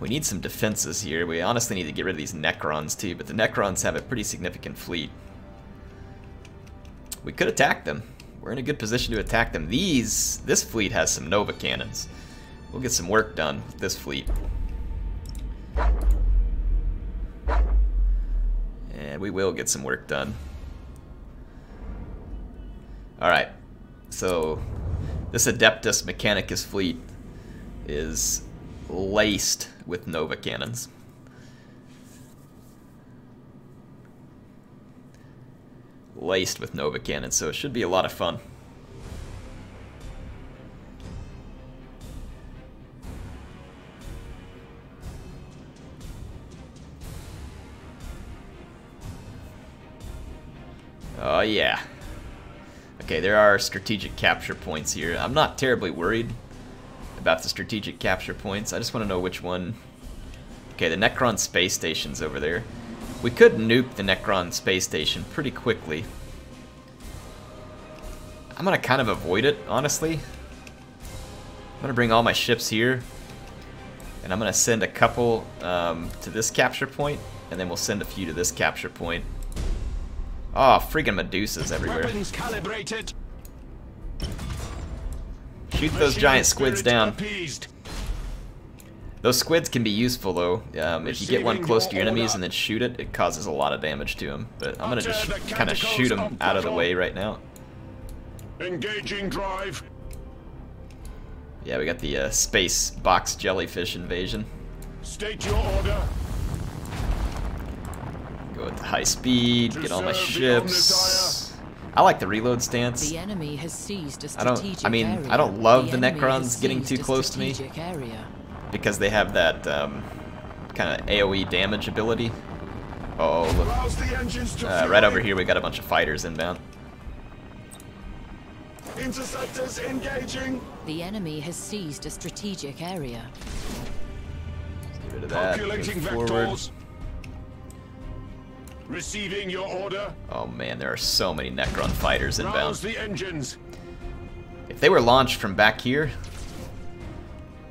We need some defenses here. We honestly need to get rid of these Necrons too, but the Necrons have a pretty significant fleet. We could attack them. We're in a good position to attack them. This fleet has some Nova cannons. We'll get some work done with this fleet. And we will get some work done. Alright, so this Adeptus Mechanicus fleet is laced with Nova cannons. Laced with Nova cannons, so it should be a lot of fun. Oh yeah. Okay, there are strategic capture points here. I'm not terribly worried about the strategic capture points. I just want to know which one. Okay, the Necron space station's over there. We could nuke the Necron space station pretty quickly. I'm going to kind of avoid it, honestly. I'm going to bring all my ships here. And I'm going to send a couple to this capture point. And then we'll send a few to this capture point. Oh, freaking Medusas everywhere. Weapons calibrated. Shoot those giant squids down. Appeased. Those squids can be useful though. If you get one close to your enemies and then shoot it, it causes a lot of damage to them. But I'm gonna just kind of shoot them out of the way right now. Engaging drive. Yeah, we got the space box jellyfish invasion. State your order. Go at the high speed, get all my ships. I like the reload stance. The enemy has seized a I don't love the Necrons getting too close to me because they have that kind of AoE damage ability. Oh, look. Right over here we got a bunch of fighters inbound. Interceptors engaging. The enemy has seized a strategic area. Get rid of that. Calculating Move forward. vectors. Receiving your order. Oh man, there are so many Necron fighters inbound. Rouse the engines. If they were launched from back here,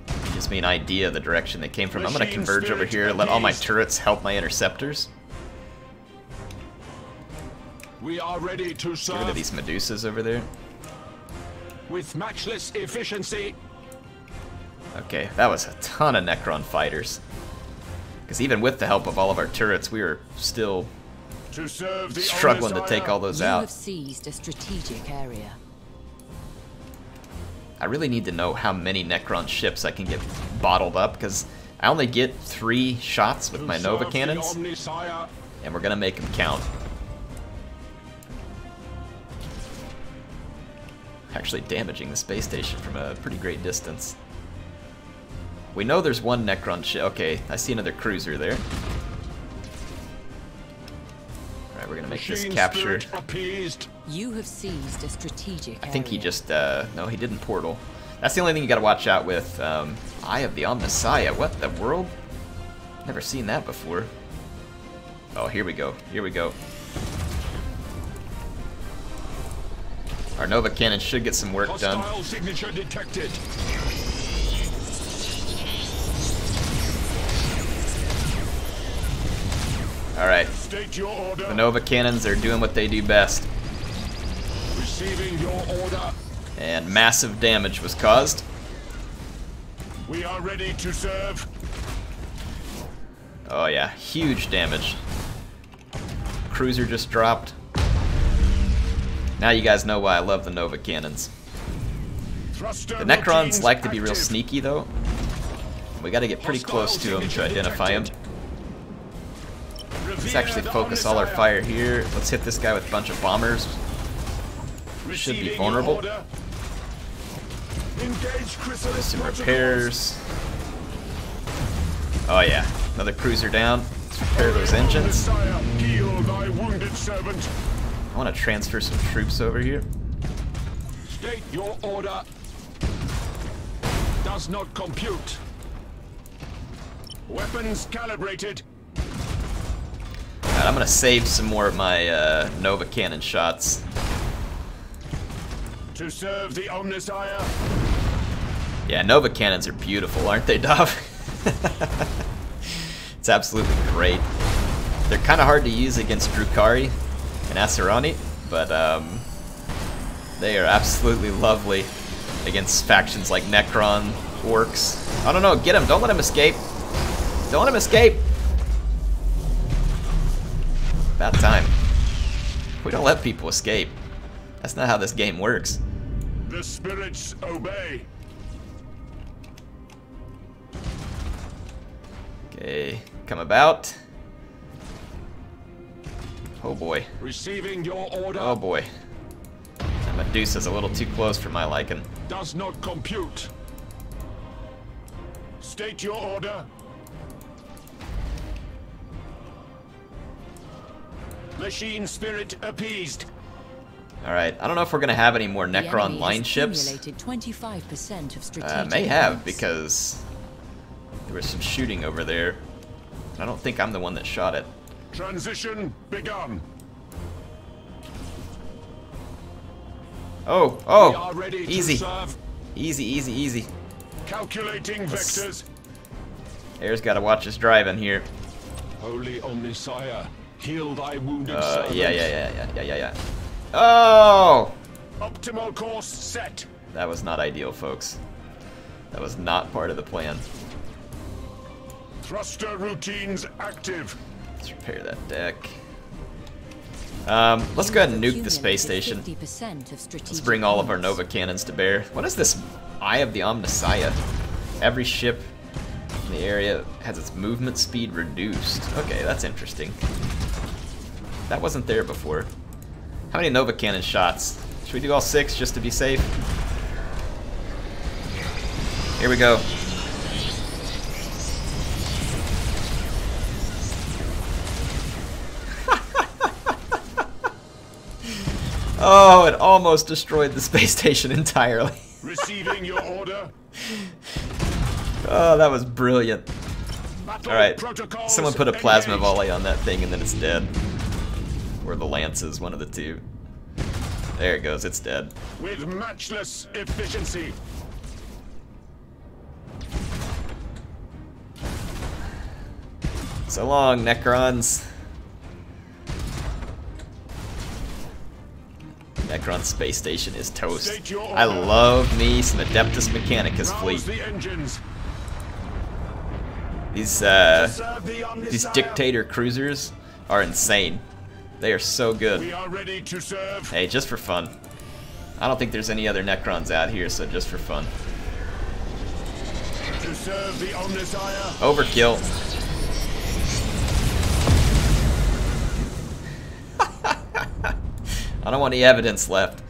it gives me an idea of the direction they came from. I'm going to converge over here, let all my turrets help my interceptors. We are ready to Get rid of serve these Medusas over there. with matchless efficiency. Okay, that was a ton of Necron fighters. Because even with the help of all of our turrets, we were still To serve the struggling to honest take ire. all those You out. have seized a strategic area. I really need to know how many Necron ships I can get bottled up, because I only get 3 shots with To my Nova serve the cannons, omnisire. and we're going to make them count. Actually damaging the space station from a pretty great distance. We know there's one Necron ship. Okay, I see another cruiser there. Alright, we're going to make this Machine capture. spirit appeased. You have seized a strategic area. I think he just, no, he didn't portal. That's the only thing you gotta watch out with. Eye of the Omnissiah. What the world? Never seen that before. Oh, here we go. Here we go. Our Nova Cannon should get some work done. Hostile signature detected. Alright. State your order. The Nova Cannons are doing what they do best. Receiving your order. And massive damage was caused. We are ready to serve. Oh yeah, huge damage. Cruiser just dropped. Now you guys know why I love the Nova Cannons. Thruster The Necrons routines like to be real active. sneaky though. We gotta get pretty close to them to identify them. Let's actually focus all our fire here. Let's hit this guy with a bunch of bombers. Should be Receiving vulnerable. your order. Engage chrysalis Some protocols. repairs. Oh yeah, another cruiser down. Let's repair those engines. Messiah, heal thy wounded servant. I want to transfer some troops over here. State your order. Does not compute. Weapons calibrated. Alright, I'm gonna save some more of my Nova Cannon shots. To serve the Omnissiah. Yeah, Nova Cannons are beautiful, aren't they, Dov? It's absolutely great. They're kind of hard to use against Drukhari and Asuryani, but they are absolutely lovely against factions like Necron, Orks. I don't know, get him, don't let him escape. Don't let him escape. About time. We don't let people escape. That's not how this game works. The spirits obey. Okay, come about. Oh boy. Receiving your order. Oh boy. That Medusa's a little too close for my liking. Does not compute. State your order. Machine spirit appeased. Alright, I don't know if we're going to have any more The Necron enemy line has ships. accumulated 25% of strategic May have, points. because there was some shooting over there. I don't think I'm the one that shot it. Transition begun. Oh, We oh, are ready easy. to serve. Easy, easy, easy. Calculating vectors. Air's got to watch his driving here. Holy Omnisire, heal thy wounded Yeah, servants. yeah. Oh! Optimal course set. That was not ideal, folks. That was not part of the plan. Thruster routines active. Let's repair that deck. Let's go ahead and nuke the space station. 50% of strategic Let's bring all of our points. Nova cannons to bear. What is this Eye of the Omnisire? Every ship in the area has its movement speed reduced. Okay, that's interesting. That wasn't there before. How many Nova cannon shots? Should we do all 6 just to be safe? Here we go. Oh, it almost destroyed the space station entirely. Receiving your order. Oh, that was brilliant. Battle Alright, protocols someone put a plasma engaged. volley on that thing and then it's dead. Or the lances, one of the two. There it goes, it's dead. With matchless efficiency. So long, Necrons. Necron space station is toast. State your I order. love me some Adeptus Mechanicus Rouse fleet. the engines. These Serve the these Omnisire. dictator cruisers are insane. They are so good. We are ready to serve. Hey, just for fun. I don't think there's any other Necrons out here, so just for fun. To serve the Omnisire. Overkill. I don't want any evidence left.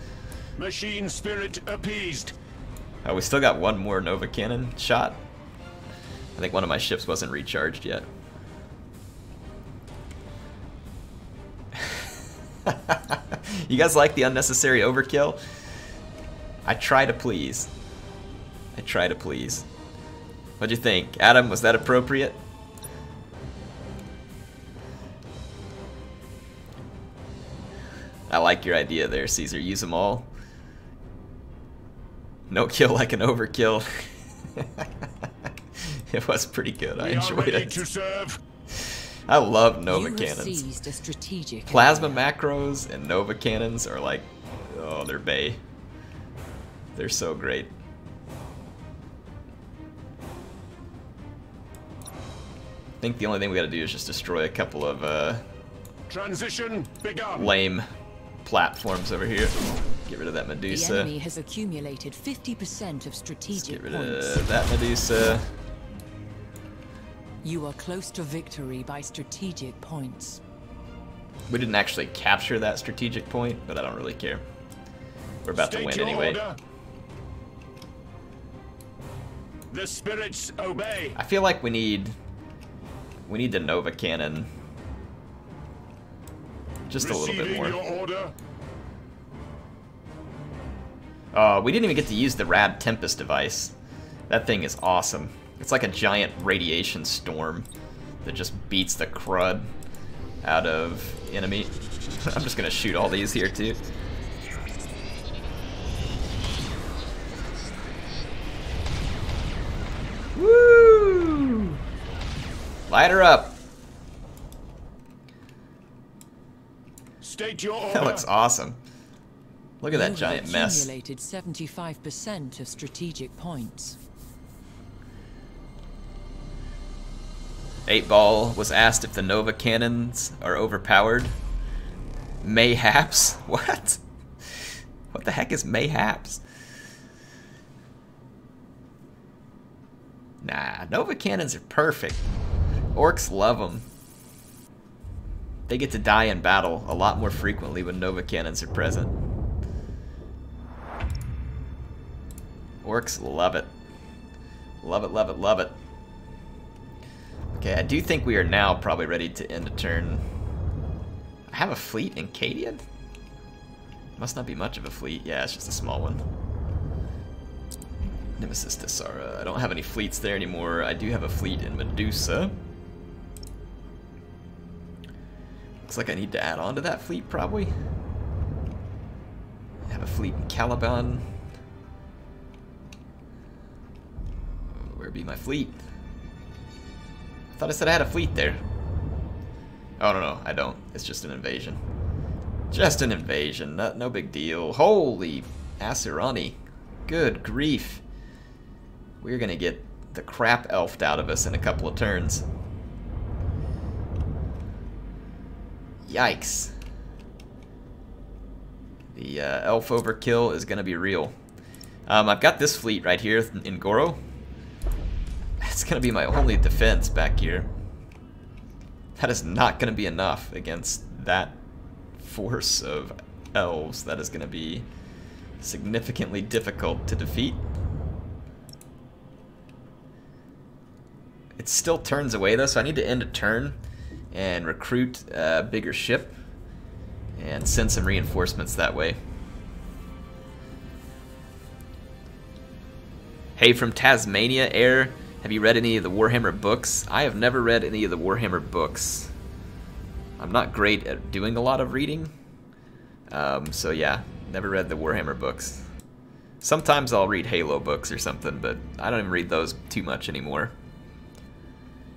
Machine spirit appeased. Oh, we still got one more Nova Cannon shot. I think one of my ships wasn't recharged yet. You guys like the unnecessary overkill? I try to please. I try to please. What'd you think? Adam, was that appropriate? I like your idea there, Caesar. Use them all. No kill like an overkill. It was pretty good. I We are enjoyed ready it. to serve. I love Nova You have cannons. seized a strategic Plasma area. macros and Nova cannons are like, oh, they're bae. They're so great. I think the only thing we gotta do is just destroy a couple of Transition begun. lame platforms over here. Get rid of that The Medusa. enemy has accumulated 50% of Let's strategic get rid points. of that Medusa. You are close to victory by strategic points. We didn't actually capture that strategic point, but I don't really care. We're about to State win your anyway. order. The spirits obey. I feel like we need the Nova cannon just a little bit Receiving more. your order. We didn't even get to use the Rad Tempest device. That thing is awesome. It's like a giant radiation storm that just beats the crud out of enemy. I'm just gonna shoot all these here too. Woo! Light her up. State your order. That looks awesome. Look at that giant mess. Accumulated 75% of strategic points. 8-Ball was asked if the Nova cannons are overpowered. Mayhaps? What? What the heck is mayhaps? Nah, Nova cannons are perfect. Orks love them. They get to die in battle a lot more frequently when Nova cannons are present. Orks love it. Love it, love it, love it. Okay, I do think we are now probably ready to end a turn. I have a fleet in Cadian? Must not be much of a fleet. Yeah, it's just a small one. Nemesis Tessara. I don't have any fleets there anymore. I do have a fleet in Medusa. Looks like I need to add on to that fleet, probably. I have a fleet in Caliban. Where be my fleet? I thought I said I had a fleet there. Oh, no, I don't. It's just an invasion. Just an invasion. No big deal. Holy Asurani. Good grief. We're gonna get the crap elfed out of us in a couple of turns. Yikes. The elf overkill is gonna be real. I've got this fleet right here in Goro. It's gonna be my only defense back here. That is not gonna be enough against that force of elves. That is gonna be significantly difficult to defeat. It still turns away though, so I need to end a turn and recruit a bigger ship and send some reinforcements that way. Hey, from Tasmania Air, have you read any of the Warhammer books? I have never read any of the Warhammer books. I'm not great at doing a lot of reading, so yeah, never read the Warhammer books. Sometimes I'll read Halo books or something, but I don't even read those too much anymore.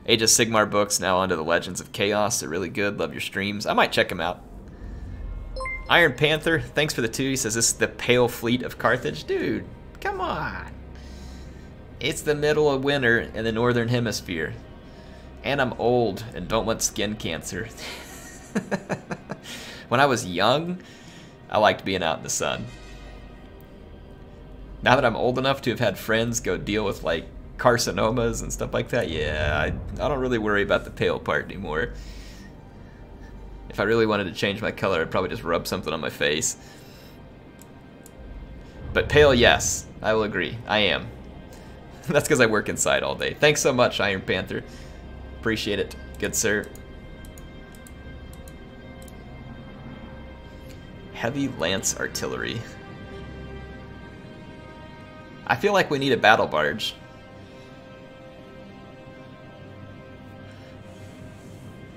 Age of Sigmar books, now onto the Legends of Chaos. They're really good. Love your streams. I might check them out. Iron Panther, thanks for the 2. He says, this is the Pale Fleet of Carthage. Dude, come on. It's the middle of winter in the Northern Hemisphere. And I'm old and don't want skin cancer. When I was young, I liked being out in the sun. Now that I'm old enough to have had friends go deal with, like, carcinomas and stuff like that, yeah, I don't really worry about the pale part anymore. If I really wanted to change my color, I'd probably just rub something on my face. But pale, yes, I will agree. I am. That's because I work inside all day. Thanks so much, Iron Panther. Appreciate it. Good sir. Heavy Lance Artillery. I feel like we need a battle barge.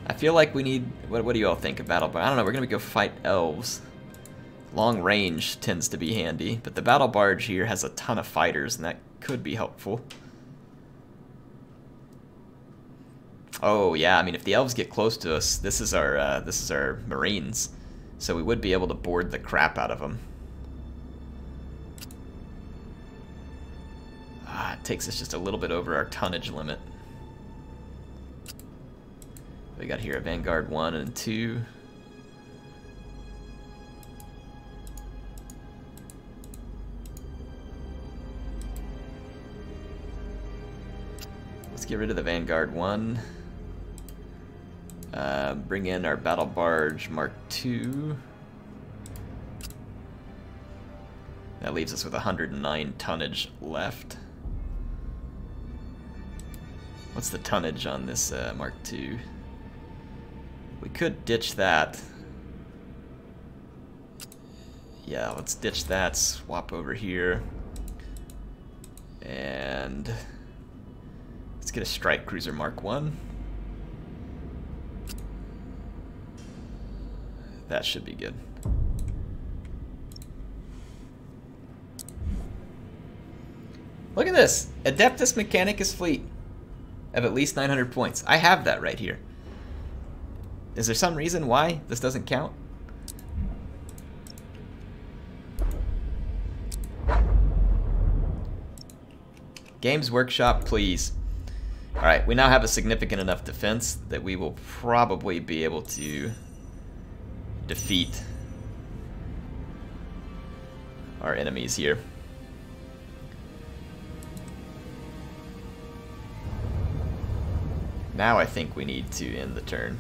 I feel like we need... What do you all think of battle barge? I don't know, we're going to go fight elves. Long range tends to be handy, but the battle barge here has a ton of fighters, and that could be helpful. Oh yeah, I mean if the elves get close to us, this is our marines, so we would be able to board the crap out of them. It takes us just a little bit over our tonnage limit. We got here a Vanguard 1 and 2. Let's get rid of the Vanguard 1. Bring in our Battle Barge Mark 2. That leaves us with 109 tonnage left. What's the tonnage on this Mark 2? We could ditch that. Yeah, let's ditch that, swap over here. And let's get a Strike Cruiser Mark 1. That should be good. Look at this! Adeptus Mechanicus fleet. of at least 900 points. I have that right here. Is there some reason why this doesn't count? Games Workshop, please. Alright, we now have a significant enough defense that we will probably be able to defeat our enemies here. Now I think we need to end the turn.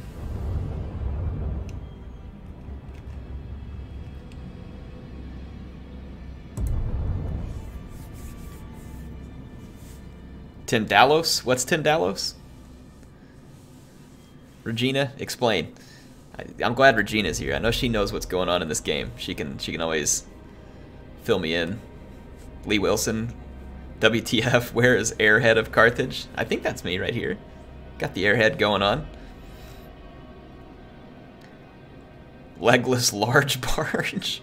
Tyndalos? What's Tyndalos? Regina, explain. I'm glad Regina's here. I know she knows what's going on in this game. She can always fill me in. Lee Wilson, WTF, where is Airhead of Carthage? I think that's me right here. Got the Airhead going on. Legless Large Barge.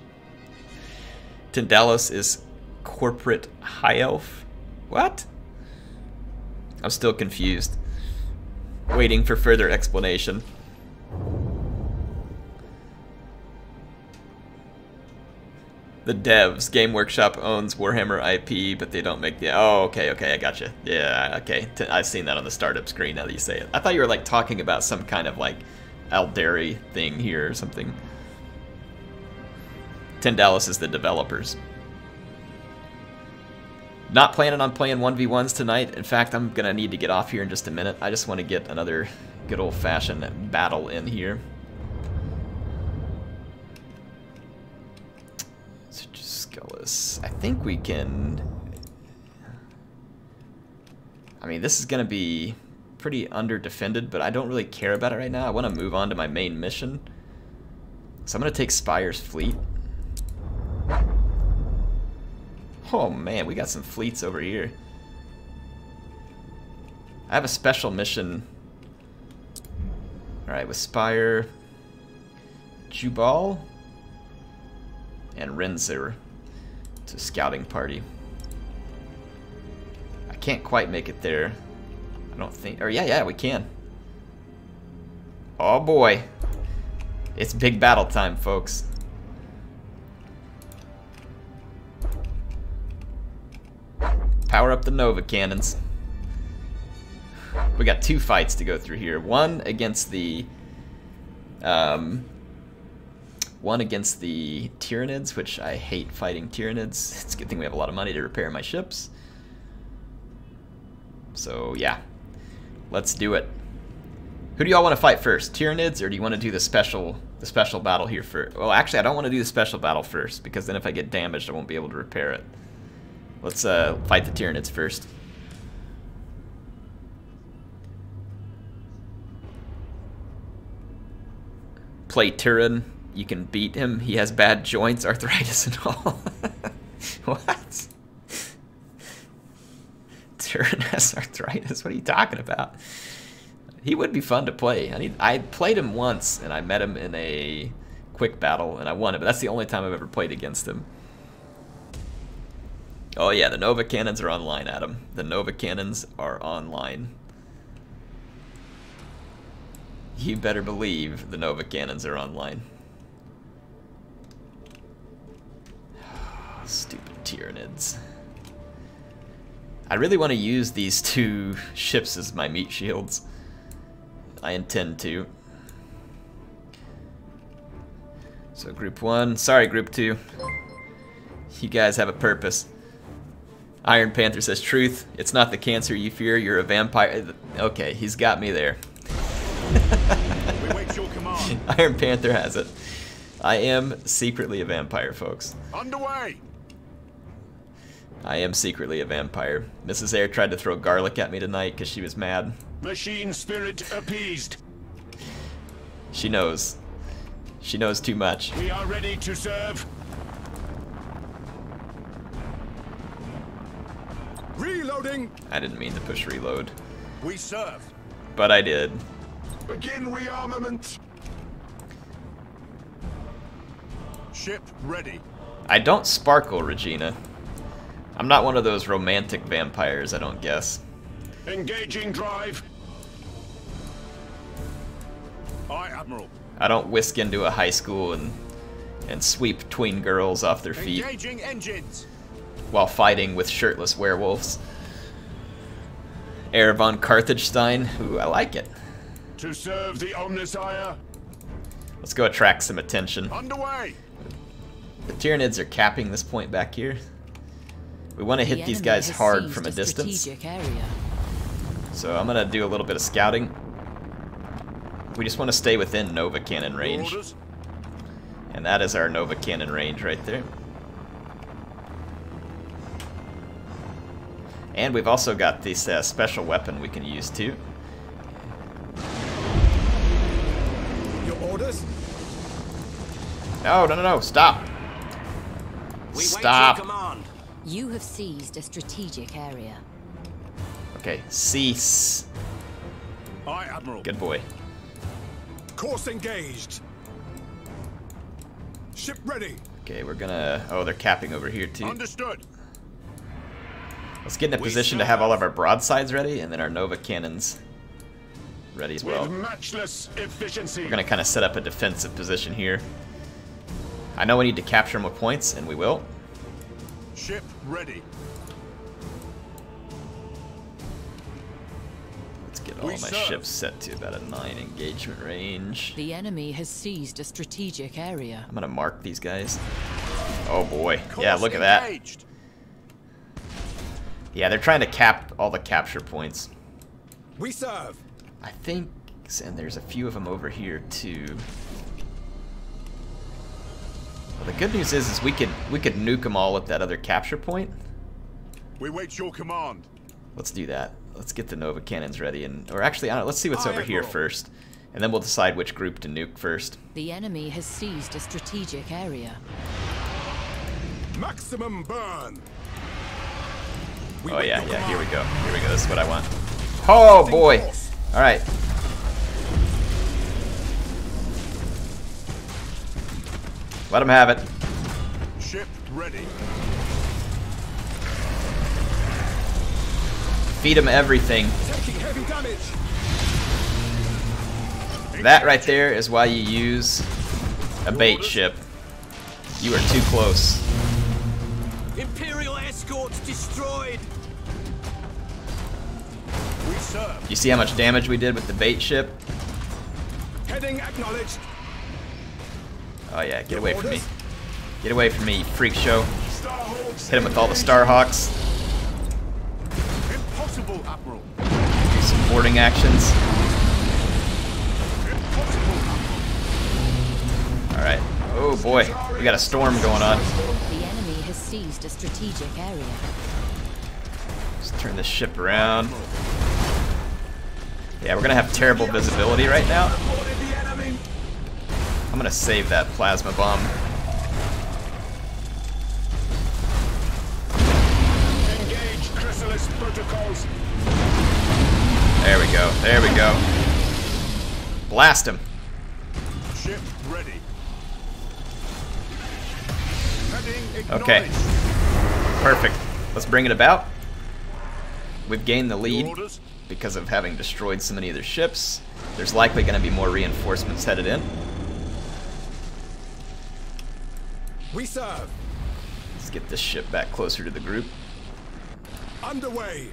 Tyndalos is Corporate High Elf. What? I'm still confused. Waiting for further explanation. The devs. Game Workshop owns Warhammer IP, but they don't make the... Oh, okay, I gotcha. Yeah, okay. I've seen that on the startup screen now that you say it. I thought you were like talking about some kind of like Aldari thing here or something. Tyndalos is the developers. Not planning on playing 1v1s tonight. In fact, I'm going to need to get off here in just a minute. I just want to get another good old-fashioned battle in here. I think we can... I mean, this is going to be pretty under-defended, but I don't really care about it right now. I want to move on to my main mission. So I'm going to take Spire's fleet. Oh man, we got some fleets over here. I have a special mission. Alright, with Spire, Jubal, and Renzer. It's a scouting party. I can't quite make it there. I don't think... Or yeah, we can. Oh boy. It's big battle time, folks. Power up the Nova cannons. We got two fights to go through here. One against the Tyranids, which I hate fighting Tyranids. It's a good thing we have a lot of money to repair my ships. So yeah, let's do it. Who do y'all want to fight first, Tyranids, or do you want to do the special battle here first? Well, actually, I don't want to do the special battle first, because then if I get damaged, I won't be able to repair it. Let's fight the Tyranids first. Play Tyran. You can beat him. He has bad joints, arthritis, and all. What? Tyran has arthritis? What are you talking about? He would be fun to play. I played him once, and I met him in a quick battle, and I won it, but that's the only time I've ever played against him. Oh yeah, the Nova cannons are online, Adam. The Nova cannons are online. You better believe the Nova cannons are online. Stupid Tyranids. I really want to use these two ships as my meat shields. I intend to. So group 1, sorry group 2. You guys have a purpose. Iron Panther says, truth, it's not the cancer you fear, you're a vampire. Okay, he's got me there. We wait your command. Iron Panther has it. I am secretly a vampire, folks. Underway. I am secretly a vampire. Mrs. Air tried to throw garlic at me tonight because she was mad. Machine spirit appeased. She knows. She knows too much. We are ready to serve. Reloading. I didn't mean to push reload, We serve. but I did. Begin rearmament. Ship ready. I don't sparkle, Regina. I'm not one of those romantic vampires, I don't guess. Engaging drive. Aye, Admiral. I don't whisk into a high school and sweep tween girls off their feet Engaging engines. while fighting with shirtless werewolves. Air von Carthagestein. Ooh, I like it. To serve the Omnissiah. Let's go attract some attention. Underway. The Tyranids are capping this point back here. We want to hit these guys hard from a distance. Area. So I'm going to do a little bit of scouting. We just want to stay within Nova Cannon range. Orders. And that is our Nova Cannon range right there. And we've also got this special weapon we can use too. Your orders. No, no, no, no, stop. We Stop. wait your command. You have seized a strategic area. Okay, cease. Aye, Admiral. Good boy. Course engaged. Ship ready. Okay, we're gonna... Oh, they're capping over here too. Understood. Let's get in a position to have all of our broadsides ready, and then our Nova Cannons ready as well. With matchless efficiency. We're gonna kind of set up a defensive position here. I know we need to capture more points, and we will. Ship ready. Let's get all of my ships set to about a 9 engagement range. The enemy has seized a strategic area. I'm gonna mark these guys. Oh boy. Yeah, Course look at that. engaged. Yeah, they're trying to cap all the capture points. We serve. I think, and there's a few of them over here too. Well, the good news is we could nuke them all at that other capture point. We wait your command. Let's do that. Let's get the Nova Cannons ready, and or actually, I don't know, let's see what's over here Admiral. first, and then we'll decide which group to nuke first. The enemy has seized a strategic area. Maximum burn. We Oh wait yeah, your yeah. Here we command. go. Here we go. This is what I want. Oh boy. Course. All right. Let them have it. Ship ready. Feed them everything. Taking heavy damage. That right there is why you use a bait ship. You are too close. Imperial escorts destroyed. We serve. You see how much damage we did with the bait ship? Heading acknowledged. Oh yeah, get away from me. Get away from me, you freak show. Starhawks. Hit him with all the Starhawks. Impossible, Admiral. Do some boarding actions. Impossible, Admiral. Alright. Oh boy, we got a storm going on. The enemy has seized a strategic area. Just turn this ship around. Yeah, we're gonna have terrible visibility right now. Reported the enemy. I'm gonna save that plasma bomb. Engage chrysalis protocols. There we go. There we go. Blast him. Ship ready. Heading Okay. acknowledged. Perfect. Let's bring it about. We've gained the lead Orders. because of having destroyed so many of their ships. There's likely going to be more reinforcements headed in. We serve. Let's get this ship back closer to the group. Underway.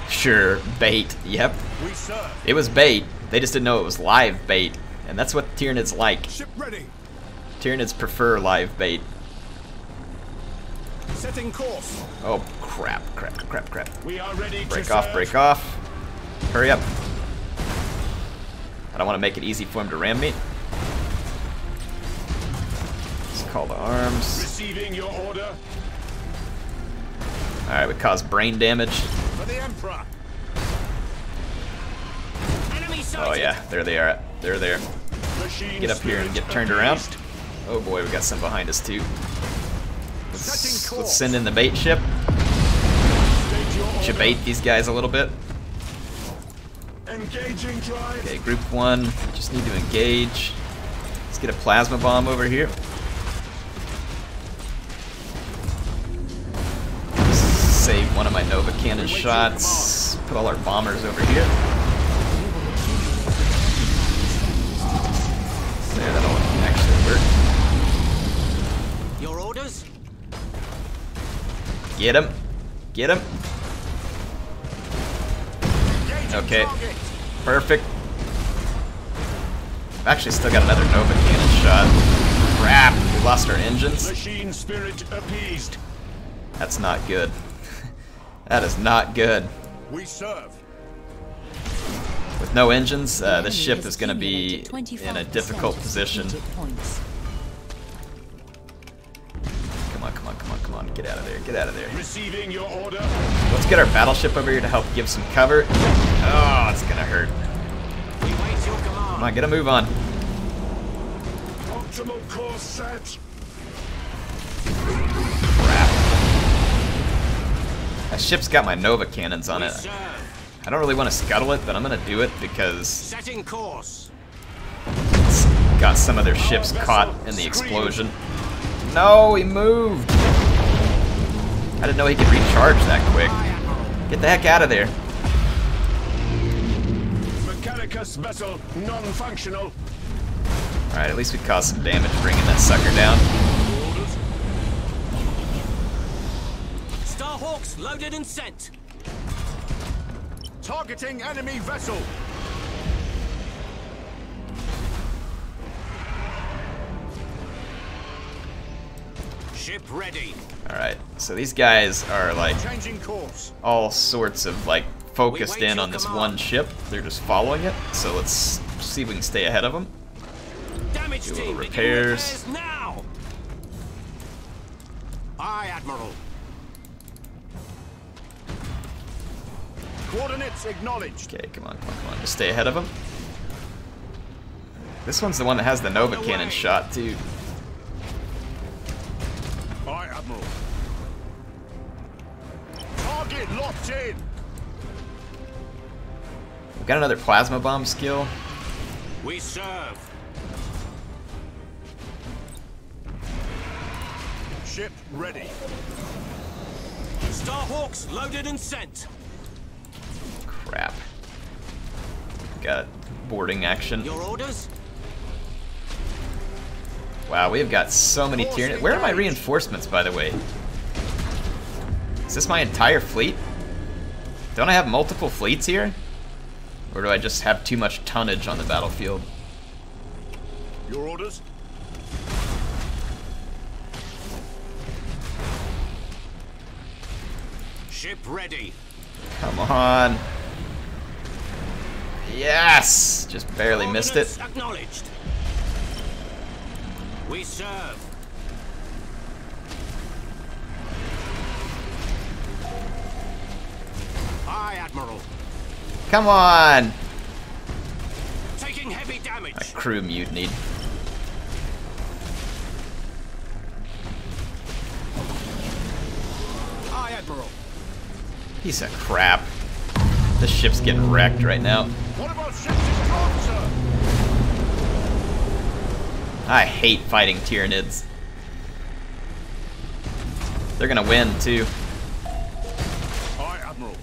Sure, bait. Yep. We serve. It was bait. They just didn't know it was live bait. And that's what Tyranids like. Ship ready. Tyranids prefer live bait. Setting course. Oh, crap, crap, crap, crap. We are ready to Break off, serve. break off. Hurry up. I don't want to make it easy for him to ram me. Let's call the arms. Receiving your order. Alright, we caused brain damage. For the Emperor. Enemy sighted. Oh yeah, there they are. They're there. Machine Get up here and get turned around. Oh boy, we got some behind us too. Let's send in the bait ship. Should bait these guys a little bit. Engaging drive. Okay, group one, just need to engage. Let's get a plasma bomb over here. one of my Nova Cannon shots. Put all our bombers over here. There, that'll actually work. Your orders? Get him. Get him. Okay. Perfect. I've actually still got another Nova Cannon shot. Crap. We lost our engines. Machine spirit appeased. That's not good. That is not good. We serve. With no engines, this ship is going to be in a difficult position. Come on, come on, come on, come on. Get out of there, get out of there. Receiving your order. Let's get our battleship over here to help give some cover. Oh, it's going to hurt. We wait your command. Come on, get a move on. Optimal course set. Crap. That ship's got my Nova cannons on We it. serve. I don't really want to scuttle it, but I'm going to do it because Setting course. it's got some of their ships caught in the explosion. No, he moved! I didn't know he could recharge that quick. Get the heck out of there. Mechanicus vessel non-functional. Alright, at least we caused some damage bringing that sucker down. Starhawks loaded and sent. Targeting enemy vessel. Ship ready. Alright, so these guys are like Changing course. all sorts of like focused We wait in on your this command. one ship. They're just following it, so let's see if we can stay ahead of them. Damage Do a little team. begin repairs. now. Aye, Admiral. Coordinates acknowledged. Okay, come on, come on, come on. Just stay ahead of them. This one's the one that has the Nova Cannon shot, too. Aye, Admiral. Target locked in. We've got another plasma bomb skill. We serve. Ship ready. Starhawks loaded and sent. Crap. Got boarding action. Your orders? Wow, we have got so many Tyranids. Where are my reinforcements, by the way? Is this my entire fleet? Don't I have multiple fleets here? Or do I just have too much tonnage on the battlefield? Your orders. Ship ready. Come on. Yes! Just barely missed it. Ordnance acknowledged. We serve. Aye, Admiral. Come on! Taking heavy damage. My crew mutinied. Aye, Admiral. Piece of crap. This ship's getting wrecked right now. One of our ships is gone, sir. I hate fighting Tyranids. They're gonna win, too. Aye, Admiral.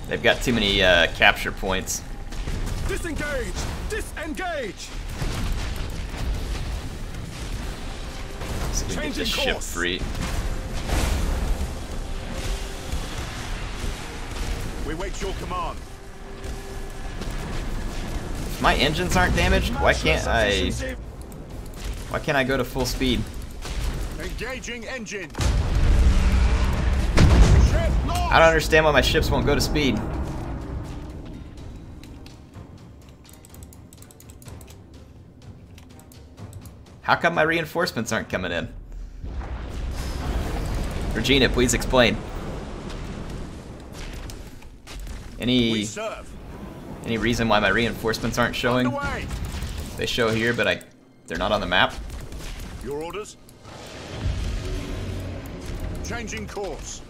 They've got too many capture points. Disengage! Disengage! So we can get this ship course. free. We wait your command. If my engines aren't damaged, why can't I go to full speed? Engaging engine. I don't understand why my ships won't go to speed. How come my reinforcements aren't coming in? Regina, please explain. We serve. Any reason why my reinforcements aren't showing? Underway. They show here, but they're not on the map. Your orders. Changing course.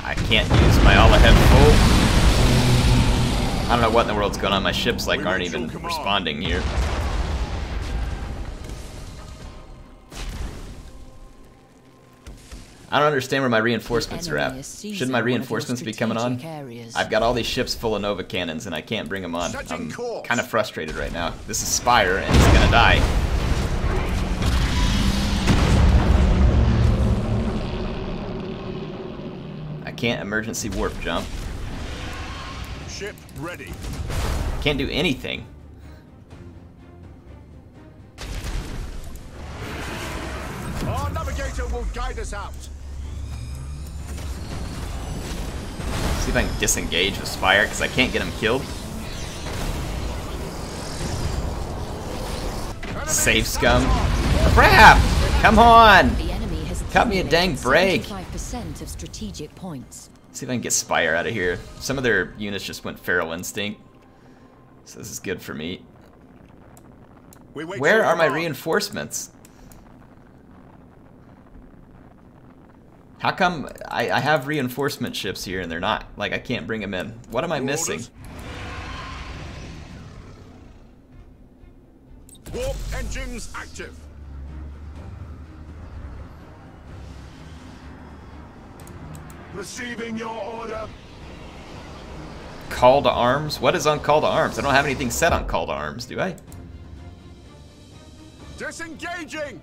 I can't use my all ahead full. I don't know what in the world's going on. My ships like aren't even responding here. I don't understand where my reinforcements are enemy at. is seizing Shouldn't my one of your reinforcements be coming on? strategic areas. I've got all these ships full of Nova cannons and I can't bring them on. Setting I'm course. kind of frustrated right now. This is Spire and he's gonna die. I can't emergency warp jump. Ship ready. Can't do anything. Our navigator will guide us out. See if I can disengage with Spire because I can't get him killed. Save scum. Crap! Come on! The enemy has Cut me a dang break. 75% of strategic points. See if I can get Spire out of here. Some of their units just went Feral Instinct. So this is good for me. We wait Where for are my command. reinforcements? How come I have reinforcement ships here and they're not? Like, I can't bring them in. What am I missing? Orders. Warp engines active. Receiving your order. Call to arms? What is on call to arms? I don't have anything set on call to arms, do I? Disengaging!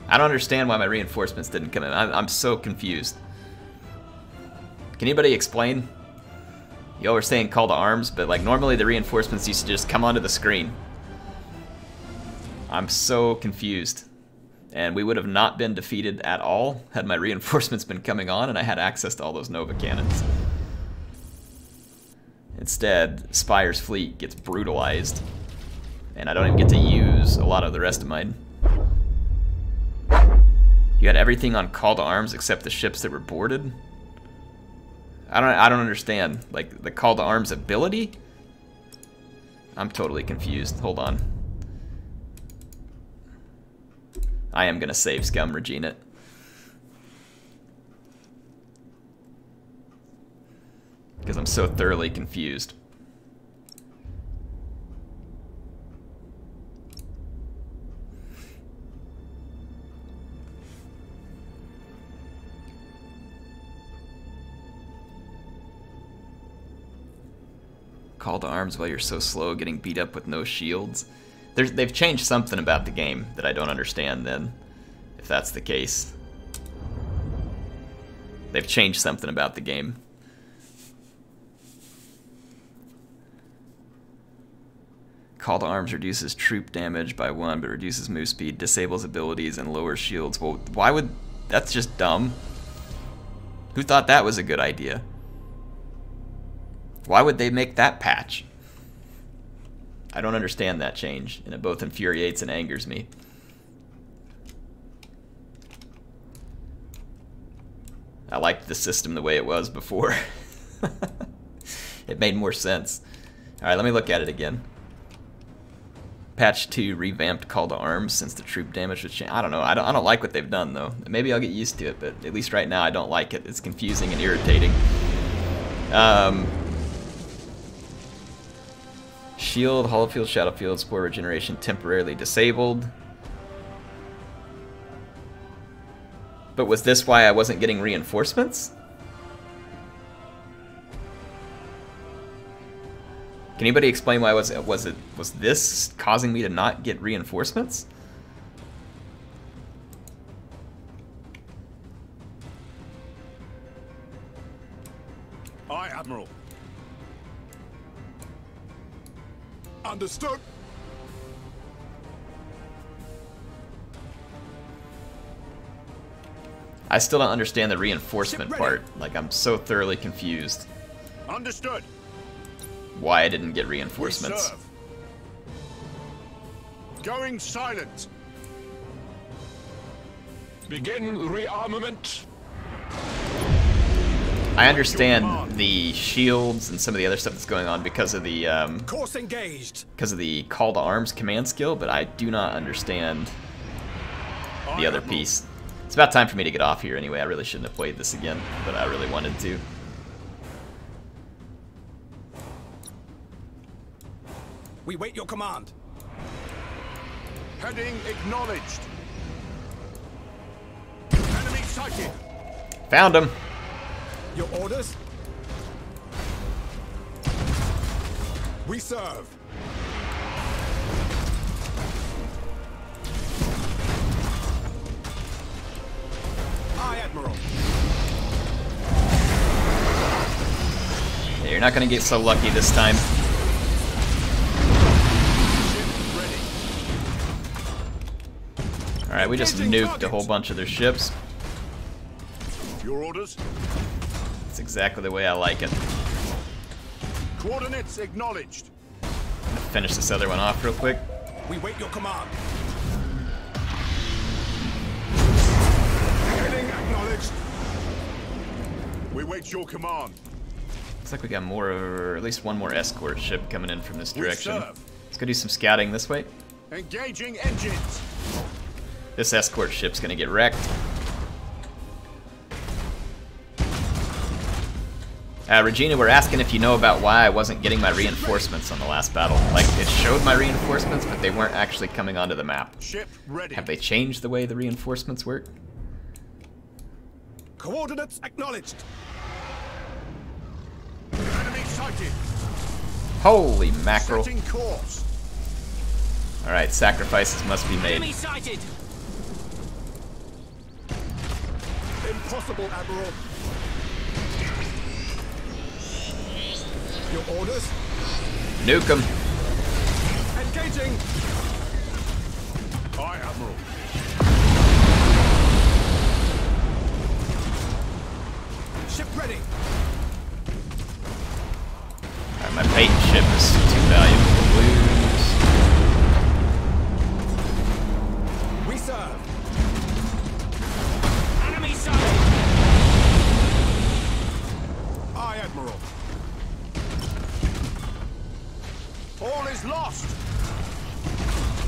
I don't understand why my reinforcements didn't come in. I'm so confused. Can anybody explain? Y'all were saying call to arms, but like normally the reinforcements used to just come onto the screen. I'm so confused. And we would have not been defeated at all had my reinforcements been coming on and I had access to all those Nova cannons. Instead, Spire's fleet gets brutalized. And I don't even get to use a lot of the rest of mine. You had everything on call to arms except the ships that were boarded? I don't understand. Like, the call to arms ability? I'm totally confused. Hold on. I am gonna save scum Regina. Because I'm so thoroughly confused. Call to arms while you're so slow, getting beat up with no shields. They've changed something about the game that I don't understand then, if that's the case. They've changed something about the game. Call to arms reduces troop damage by 1, but reduces move speed, disables abilities, and lowers shields. Well, why would... That's just dumb. Who thought that was a good idea? Why would they make that patch? I don't understand that change, and it both infuriates and angers me. I liked the system the way it was before. It made more sense. Alright, let me look at it again. Patch 2 revamped call to arms since the troop damage was changed. I don't know. I don't like what they've done, though. Maybe I'll get used to it, but at least right now I don't like it. It's confusing and irritating. Shield, Hollow Field, Shadow Field, Spore Regeneration temporarily disabled. But was this why I wasn't getting reinforcements? Can anybody explain why was this causing me to not get reinforcements? Aye, Admiral. Understood. I still don't understand the reinforcement Ship ready. part. Like, I'm so thoroughly confused Understood. why I didn't get We reinforcements. serve. Going silent. Begin rearmament. I understand the shields and some of the other stuff that's going on because of the Course engaged. call to arms command skill, but I do not understand the other Admiral. piece. It's about time for me to get off here anyway. I really shouldn't have played this again, but I really wanted to. We wait your command. Heading acknowledged. Enemy sighted. Found him. Your orders? We serve. Aye, Admiral. Yeah, you're not gonna get so lucky this time. Alright, we just nuked a whole bunch of their ships. Your orders? That's exactly the way I like it. Coordinates acknowledged. I'm gonna finish this other one off real quick. We wait your command. Heading acknowledged. We wait your command. Looks like we got more, or at least one more escort ship coming in from this direction. serve. Let's go do some scouting this way. Engaging engines. This escort ship's gonna get wrecked. Regina, we're asking if you know about why I wasn't getting my reinforcements on the last battle. Like, it showed my reinforcements, but they weren't actually coming onto the map. Ship ready. Have they changed the way the reinforcements work? Coordinates acknowledged. Enemy sighted. Holy mackerel. Setting course. Alright, sacrifices must be made. Enemy sighted! Impossible, Admiral. Your orders? Nuke them. Engaging. Aye, Admiral. Ship ready. Alright, my Peyton ship is too valuable to lose. We serve. Enemy sighted! Aye, Admiral. All is lost.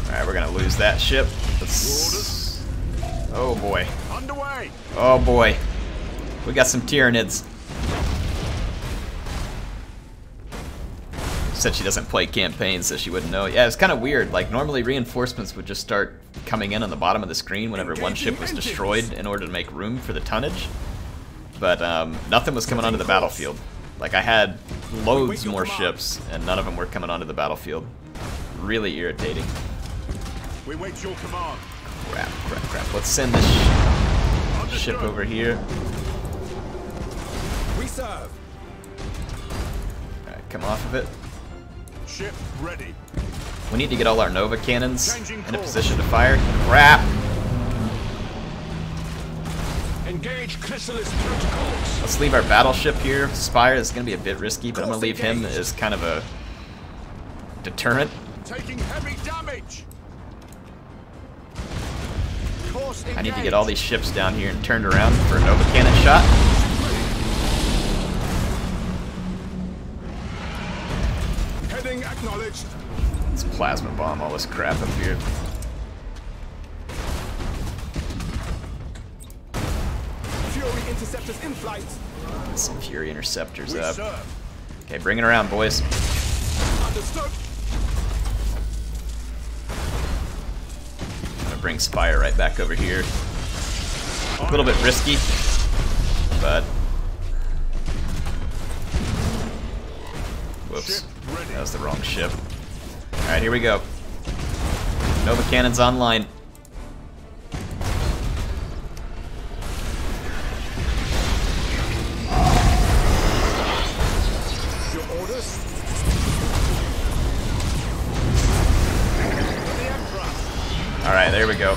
Alright, we're gonna lose that ship. Let's... Oh boy. Underway. Oh boy. We got some Tyranids. Said she doesn't play campaigns, so she wouldn't know. Yeah, it's kind of weird. Like, normally reinforcements would just start coming in on the bottom of the screen whenever one ship was destroyed in order to make room for the tonnage. But nothing was coming onto the battlefield. Like, I had loads more ships, and none of them were coming onto the battlefield. Really irritating. We wait your command. Crap, crap, crap. Let's send this ship over here. We serve. Alright, come off of it. Ship ready. We need to get all our Nova cannons Changing in a course. position to fire. Crap! Engage Chrysalis protocols. Let's leave our battleship here. Spire is going to be a bit risky, but I'm going to leave him as kind of a deterrent. Taking heavy damage. Course I need to get all these ships down here and turned around for a Nova cannon shot. Heading acknowledged. Let's plasma bomb all this crap up here. Fury interceptors in flight. Get some Fury interceptors We up. serve. Okay, bring it around, boys. Understood. I'm gonna bring Spire right back over here. A little bit risky, but whoops, Ship ready. that was the wrong ship. All right, here we go. Nova cannons online. Your orders? The Emperor. All right, there we go.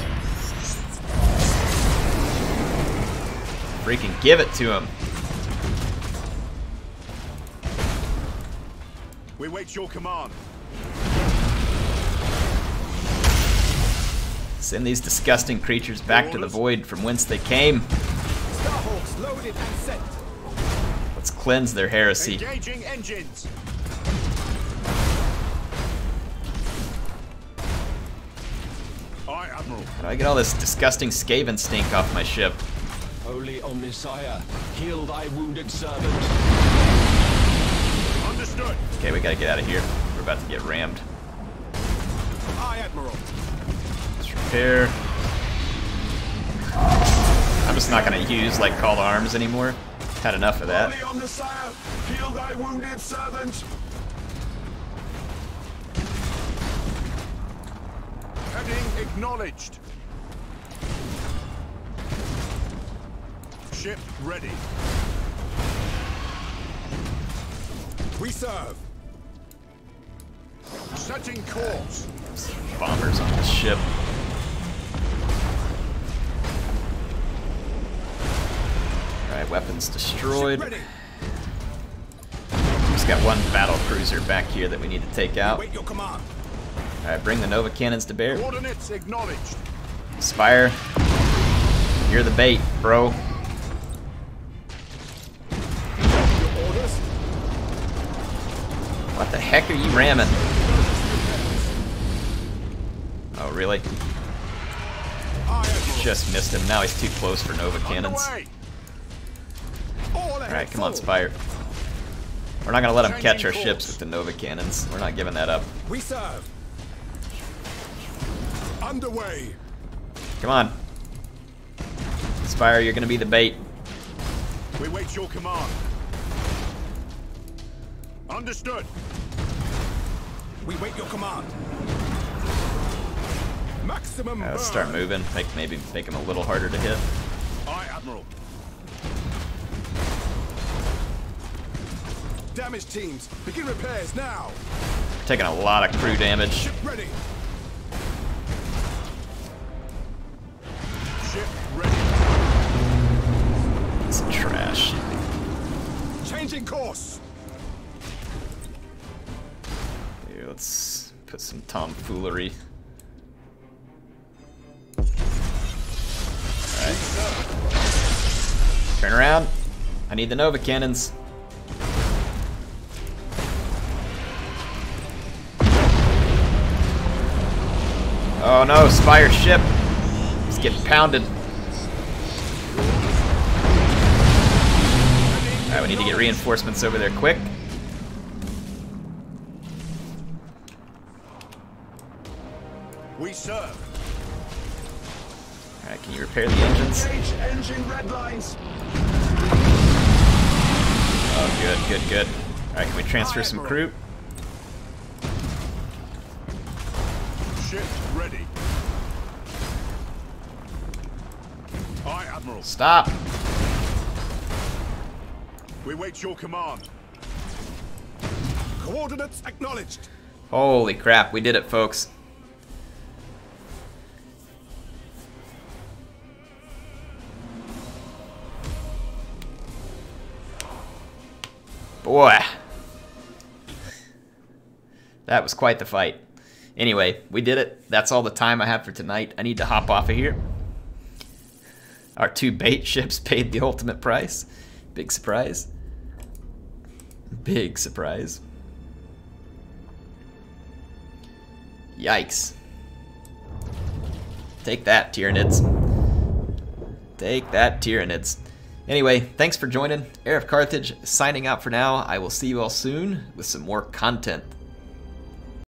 Freaking give it to him. We wait your command. Send these disgusting creatures back to the void from whence they came. Starhawks loaded and sent. Let's cleanse their heresy. Engaging engines. Aye, Admiral. How do I get all this disgusting Skaven stink off my ship? Holy Omnissiah, heal thy wounded servant. Understood. Okay, we gotta get out of here. We're about to get rammed. Aye, Admiral. Let's repair. I'm I'm just not gonna use like Call to Arms anymore. Had enough of that. Only on the sire, heal thy wounded servant. Heading acknowledged. Ship ready. We serve. Setting course. Bombers on the ship. Alright, weapons destroyed. Ready. Just got one battle cruiser back here that we need to take out. Wait your command. Alright, bring the Nova cannons to bear. Coordinates acknowledged. Spire, you're the bait, bro. Your orders. What the heck are you ramming? Oh, really? Just missed him. Now he's too close for Nova cannons. Underway. Alright, come on, Spire. We're not gonna let him catch our ships with the Nova cannons. We're not giving that up. We serve. Underway. Come on. Spire, you're gonna be the bait. We wait your command. Understood. We wait your command. Maximum Let's start burn. moving. Maybe make him a little harder to hit. Aye, Admiral. Damage teams, begin repairs now. Taking a lot of crew damage. Ship ready. Ship ready. It's trash. Changing course. Here, let's put some tomfoolery. Alright. Turn around. I need the Nova cannons. Oh no, Spire ship. He's getting pounded. Alright, we need to get reinforcements over there quick. We serve. Alright, can you repair the engines? Engage engine red lines. Oh, good, good, good. Alright, can we transfer some crew? Ship ready. Aye, Admiral. Stop! We wait your command. Coordinates acknowledged. Holy crap, we did it, folks. Boy. That was quite the fight. Anyway, we did it. That's all the time I have for tonight. I need to hop off of here. Our 2 bait ships paid the ultimate price. Big surprise. Big surprise. Yikes. Take that, Tyranids. Take that, Tyranids. Anyway, thanks for joining. Heir of Carthage signing out for now. I will see you all soon with some more content.